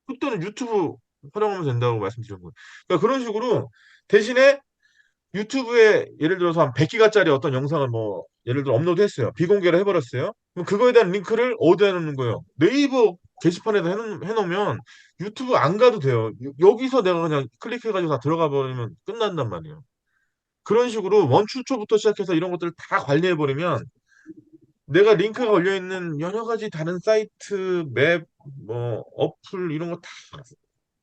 그때는 유튜브 활용하면 된다고 말씀드린 거예요. 그러니까 그런 식으로 대신에 유튜브에 예를 들어서 한 100기가짜리 어떤 영상을 뭐 예를 들어 업로드 했어요. 비공개로 해버렸어요. 그럼 그거에 대한 링크를 어디에 놓는 거예요? 네이버 게시판에다 해놓으면 유튜브 안 가도 돼요. 여기서 내가 그냥 클릭해가지고 다 들어가 버리면 끝난단 말이에요. 그런 식으로 원출처부터 시작해서 이런 것들을 다 관리해버리면 내가 링크가 걸려있는 여러 가지 다른 사이트, 맵, 뭐 어플 이런 거 다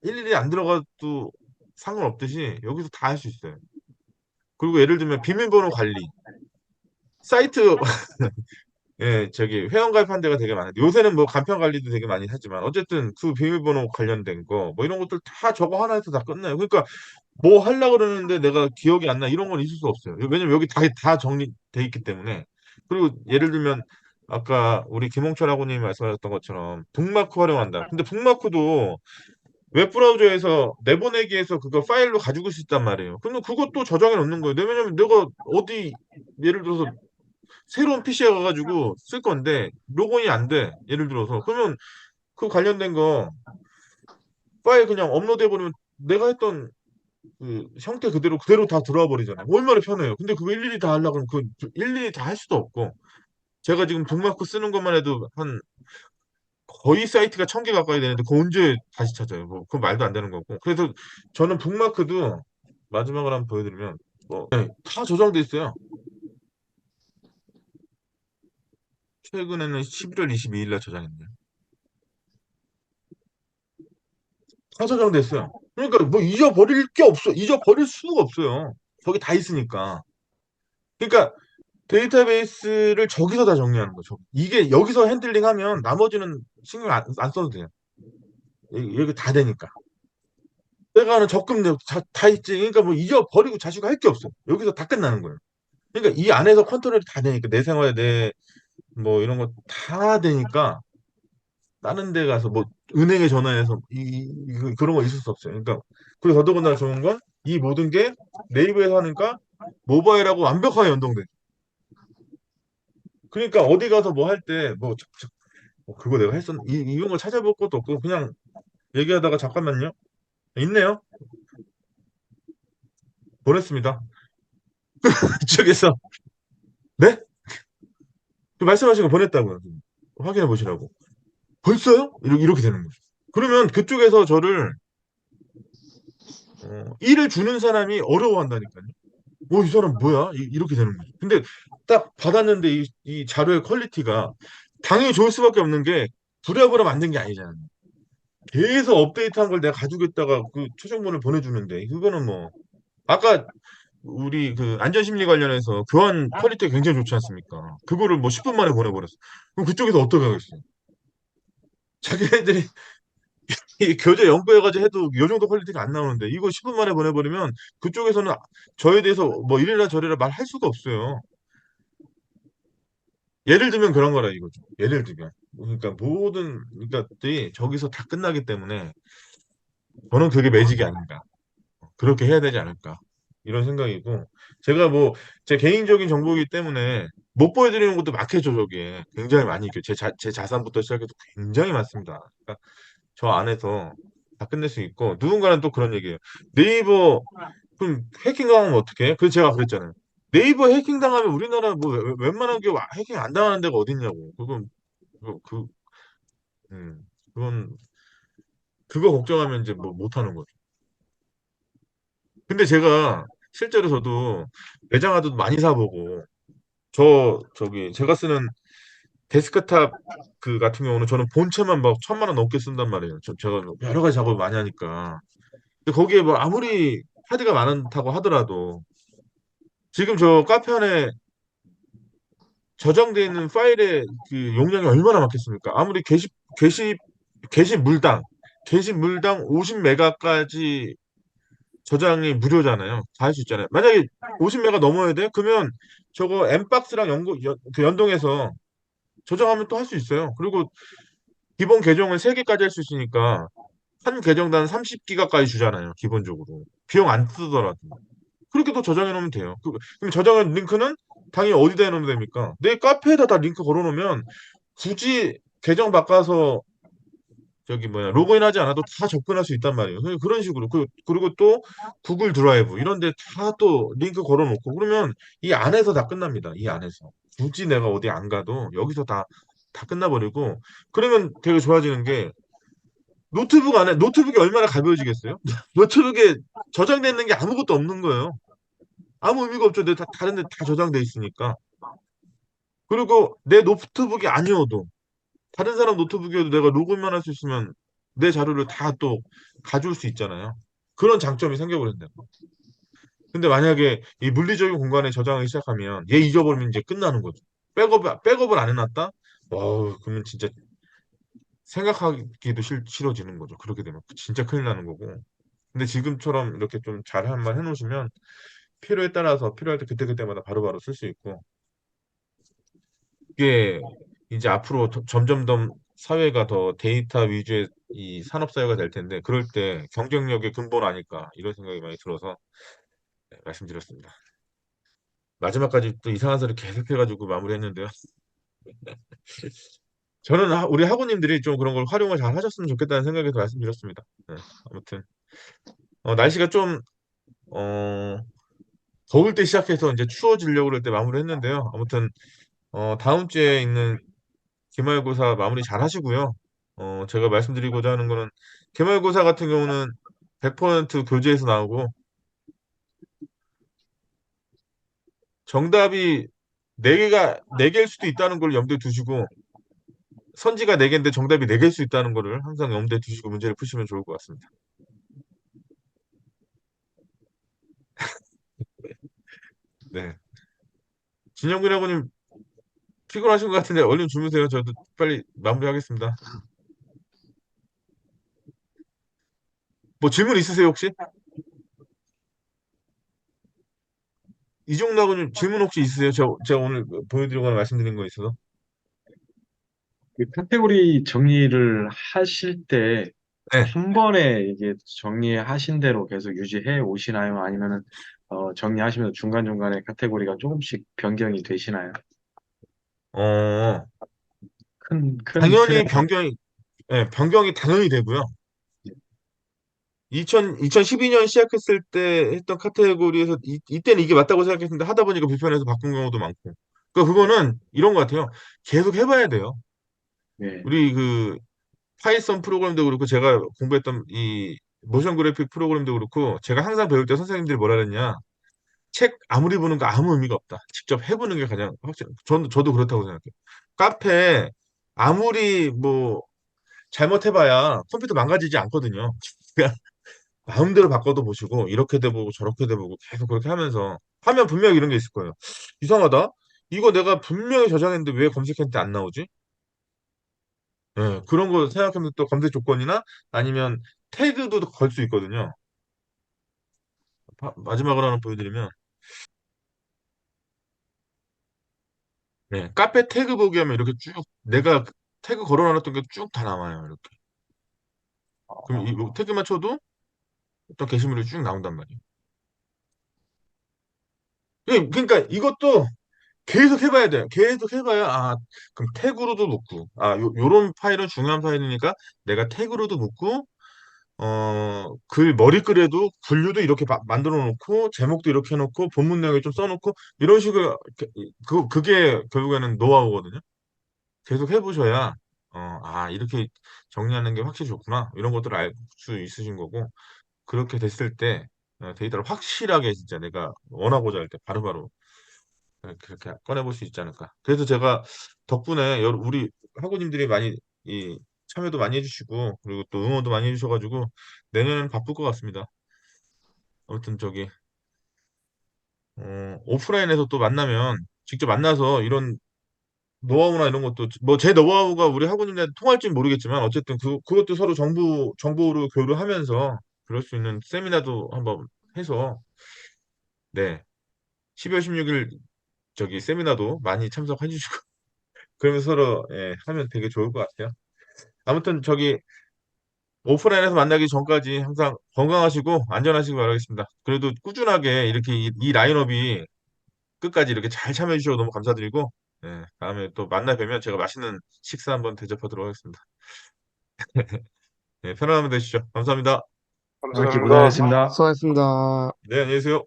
일일이 안 들어가도 상관없듯이 여기서 다 할 수 있어요. 그리고 예를 들면 비밀번호 관리. 사이트 예, 저기 회원가입한 데가 되게 많아요. 요새는 뭐 간편 관리도 되게 많이 하지만 어쨌든 그 비밀번호 관련된 거 뭐 이런 것들 다 저거 하나에서 다 끝나요. 그러니까 뭐 하려고 그러는데 내가 기억이 안 나 이런 건 있을 수 없어요. 왜냐면 여기 다 정리돼 있기 때문에. 그리고 예를 들면 아까 우리 김홍철 학우님이 말씀하셨던 것처럼 북마크 활용한다. 근데 북마크도 웹브라우저에서 내보내기에서 그거 파일로 가지고 있을 단 말이에요. 근데 그것도 저장해 놓는 거예요. 왜냐면 내가 어디 예를 들어서 새로운 PC에 가가지고 쓸 건데 로그인이 안 돼. 예를 들어서 그러면 그 관련된 거 파일 그냥 업로드해 버리면 내가 했던 그 형태 그대로 다 들어와 버리잖아요. 얼마나 편해요. 근데 그거 일일이 다 하려고 하면 그 일일이 다 할 수도 없고 제가 지금 북마크 쓰는 것만 해도 한 거의 사이트가 1000개 가까이 되는데 그 언제 다시 찾아요. 뭐 그건 말도 안 되는 거고. 그래서 저는 북마크도 마지막으로 한번 보여드리면 뭐 네, 다 저장돼 있어요. 최근에는 11월 22일 날 저장했네요. 다 저장됐어요. 그러니까 뭐 잊어버릴 게 없어. 잊어버릴 수가 없어요. 거기 다 있으니까. 그러니까 데이터베이스를 저기서 다 정리하는 거죠. 이게 여기서 핸들링하면 나머지는 신경 안 써도 돼요. 여기 다 되니까. 내가 하는 적금 내역 다 있지. 그러니까 뭐 잊어버리고 자시고 할 게 없어. 여기서 다 끝나는 거예요. 그러니까 이 안에서 컨트롤이 다 되니까 내 생활에 내 뭐 이런 거 다 되니까 다른 데 가서 뭐 은행에 전화해서 그런 거 있을 수 없어요. 그러니까 그리고 더더군다나 좋은 건 이 모든 게 네이버에서 하니까 모바일하고 완벽하게 연동돼. 그러니까 어디 가서 뭐 할 때 뭐 그거 내가 했었 이런 거 찾아볼 것도 없고 그냥 얘기하다가 잠깐만요. 있네요. 보냈습니다. 이쪽에서 네? 그 말씀하신 거 보냈다고요. 확인해 보시라고. 벌써요? 이렇게 되는 거죠. 그러면 그쪽에서 저를 일을 주는 사람이 어려워한다니까요. 이 사람 뭐야? 렇게 되는 거죠. 근데 딱 받았는데 이 자료의 퀄리티가 당연히 좋을 수밖에 없는 게 부랴부랴 만든 게 아니잖아요. 계속 업데이트한 걸 내가 가지고 있다가 그 최종본을 보내주는데 그거는 뭐 아까 우리 그 안전심리 관련해서 교환 퀄리티가 굉장히 좋지 않습니까? 그거를 뭐 10분 만에 보내버렸어. 그럼 그쪽에서 어떻게 하겠어요? 자기네들이 이 교재 연구해가지고 해도 이 정도 퀄리티가 안 나오는데 이거 10분 만에 보내버리면 그쪽에서는 저에 대해서 뭐 이래라 저래라 말할 수가 없어요. 예를 들면 그런 거라 이거죠. 예를 들면. 그러니까 모든 것들이 저기서 다 끝나기 때문에 저는 그게 매직이 아닌가. 그렇게 해야 되지 않을까. 이런 생각이고. 제가 뭐 제 개인적인 정보이기 때문에 못 보여드리는 것도 많겠죠, 저기에. 굉장히 많이 있고. 제 자산부터 시작해서 굉장히 많습니다. 그러니까 저 안에서 다 끝낼 수 있고 누군가는 또 그런 얘기예요. 네이버 그럼 해킹 당하면 어떡해? 그래서 제가 그랬잖아요. 네이버 해킹 당하면 우리나라 뭐 웬만한 게 해킹 안 당하는 데가 어딨냐고. 그건 그, 그, 그건 그거 걱정하면 이제 뭐 못하는 거죠. 근데 제가 실제로 저도 매장하도 많이 사보고 저기 제가 쓰는 데스크탑 그 같은 경우는 저는 본체만 막 1,000만 원 넘게 쓴단 말이에요. 제가 여러 가지 작업을 많이 하니까. 근데 거기에 뭐 아무리 하드가 많다고 하더라도 지금 저 카페 안에 저장되어 있는 파일의 그 용량이 얼마나 많겠습니까? 아무리 게시 물당 50메가까지 저장이 무료잖아요. 다 할 수 있잖아요. 만약에 50메가 넘어야 돼? 그러면 저거 엠박스랑 그 연동해서 저장하면 또 할 수 있어요. 그리고 기본 계정을 3개까지 할 수 있으니까 한 계정당 30기가까지 주잖아요. 기본적으로. 비용 안 쓰더라도. 그렇게 또 저장해 놓으면 돼요. 그럼 저장한 링크는 당연히 어디다 해놓으면 됩니까? 내 카페에다 다 링크 걸어 놓으면 굳이 계정 바꿔서 저기 뭐야 로그인하지 않아도 다 접근할 수 있단 말이에요. 그런 식으로 그리고 또 구글 드라이브 이런 데 다 또 링크 걸어 놓고 그러면 이 안에서 다 끝납니다. 이 안에서 굳이 내가 어디 안 가도 여기서 다 끝나버리고 그러면 되게 좋아지는 게 노트북이 얼마나 가벼워지겠어요? 노트북에 저장돼 있는 게 아무것도 없는 거예요. 아무 의미가 없죠. 다른 데 다 저장돼 있으니까. 그리고 내 노트북이 아니어도 다른 사람 노트북이어도 내가 로그인만 할 수 있으면 내 자료를 다 또 가져올 수 있잖아요. 그런 장점이 생겨버린다. 근데 만약에 이 물리적인 공간에 저장하기 시작하면 얘 잊어버리면 이제 끝나는 거죠. 백업을 안 해놨다? 그러면 진짜 생각하기도 싫어지는 거죠. 그렇게 되면 진짜 큰일 나는 거고. 근데 지금처럼 이렇게 좀 잘 한 번 해놓으시면 필요에 따라서 필요할 때 그때그때마다 바로바로 쓸 수 있고 이게 이제 앞으로 점점 더 사회가 더 데이터 위주의 이 산업 사회가 될 텐데 그럴 때 경쟁력의 근본 아닐까 이런 생각이 많이 들어서 네, 말씀드렸습니다. 마지막까지 또 이상한 소리 계속해가지고 마무리했는데요. 저는 우리 학우님들이 좀 그런 걸 활용을 잘 하셨으면 좋겠다는 생각에서 말씀드렸습니다. 네, 아무튼 날씨가 좀 어, 더울 때 시작해서 이제 추워지려고 그럴 때 마무리했는데요. 아무튼 다음 주에 있는 기말고사 마무리 잘 하시고요. 제가 말씀드리고자 하는 거는 기말고사 같은 경우는 100% 교재에서 나오고 정답이 4개일 수도 있다는 걸 염두에 두시고 선지가 4개인데 정답이 4개일 수 있다는 거를 항상 염두에 두시고 문제를 푸시면 좋을 것 같습니다. 네. 진영빈 하고님 피곤하신 것 같은데 얼른 주무세요. 저도 빨리 마무리하겠습니다. 뭐 질문 있으세요, 혹시? 이종락 하고님 질문 혹시 있으세요? 제가 오늘 보여드리거나 말씀드린 거 있어서? 그 카테고리 정리를 하실 때 네. 한 번에 이게 정리하신 대로 계속 유지해 오시나요? 아니면은 정리하시면서 중간중간에 카테고리가 조금씩 변경이 되시나요? 어, 큰 당연히 틀에서. 변경이 당연히 되고요. 2012년 시작했을 때 했던 카테고리에서 이때는 이게 맞다고 생각했는데 하다 보니까 불편해서 바꾼 경우도 많고. 그러니까 그거는 이런 것 같아요. 계속 해봐야 돼요. 네. 우리 그 파이썬 프로그램도 그렇고 제가 공부했던 이 모션 그래픽 프로그램도 그렇고 제가 항상 배울 때 선생님들이 뭐라 그랬냐. 책 아무리 보는 거 아무 의미가 없다. 직접 해보는 게 가장 저도 그렇다고 생각해요. 카페 아무리 뭐 잘못해봐야 컴퓨터 망가지지 않거든요. 그러니까 마음대로 바꿔도 보시고 이렇게 돼보고 저렇게 돼보고 계속 그렇게 하면서 하면 분명히 이런 게 있을 거예요. 이상하다. 이거 내가 분명히 저장했는데 왜 검색했는데 안 나오지? 예, 그런 거 생각하면 또 검색 조건이나 아니면 태그도 걸 수 있거든요. 마지막으로 하나 보여드리면 네, 카페 태그 보기 하면 이렇게 쭉 내가 태그 걸어놨던 게 쭉 다 나와요. 이렇게. 그럼 이 태그만 쳐도 어떤 게시물이 쭉 나온단 말이에요. 그러니까 이것도 계속 해봐야 돼요. 계속 해봐야, 그럼 태그로도 묶고, 요런 파일은 중요한 파일이니까 내가 태그로도 묶고, 글, 머리글에도 분류도 이렇게 만들어 놓고, 제목도 이렇게 해놓고, 본문 내용에 좀 써놓고, 이런 식으로, 그게 결국에는 노하우거든요. 계속 해보셔야, 이렇게 정리하는 게 확실히 좋구나. 이런 것들을 알 수 있으신 거고, 그렇게 됐을 때, 데이터를 확실하게 진짜 내가 원하고자 할 때 바로바로 그렇게 꺼내볼 수 있지 않을까. 그래서 제가 덕분에 우리 학우님들이 많이 참여도 많이 해주시고 그리고 또 응원도 많이 해주셔가지고 내년에는 바쁠 것 같습니다. 아무튼 오프라인에서 또 만나면 직접 만나서 이런 노하우나 이런 것도 뭐 제 노하우가 우리 학우님들한테 통할지는 모르겠지만 어쨌든 그것도 서로 정보로 교류하면서 그럴 수 있는 세미나도 한번 해서 네 12월 16일 저기 세미나도 많이 참석해 주시고 그러면서 서로 하면 되게 좋을 것 같아요. 아무튼 오프라인에서 만나기 전까지 항상 건강하시고 안전하시기 바라겠습니다. 그래도 꾸준하게 이렇게 이 라인업이 끝까지 이렇게 잘 참여해 주셔서 너무 감사드리고 다음에 또 만나 뵈면 제가 맛있는 식사 한번 대접하도록 하겠습니다. 네, 편안한 밤 되시죠. 감사합니다. 이렇게 감사합니다. 고생하셨습니다. 수고하셨습니다. 네, 안녕히 계세요.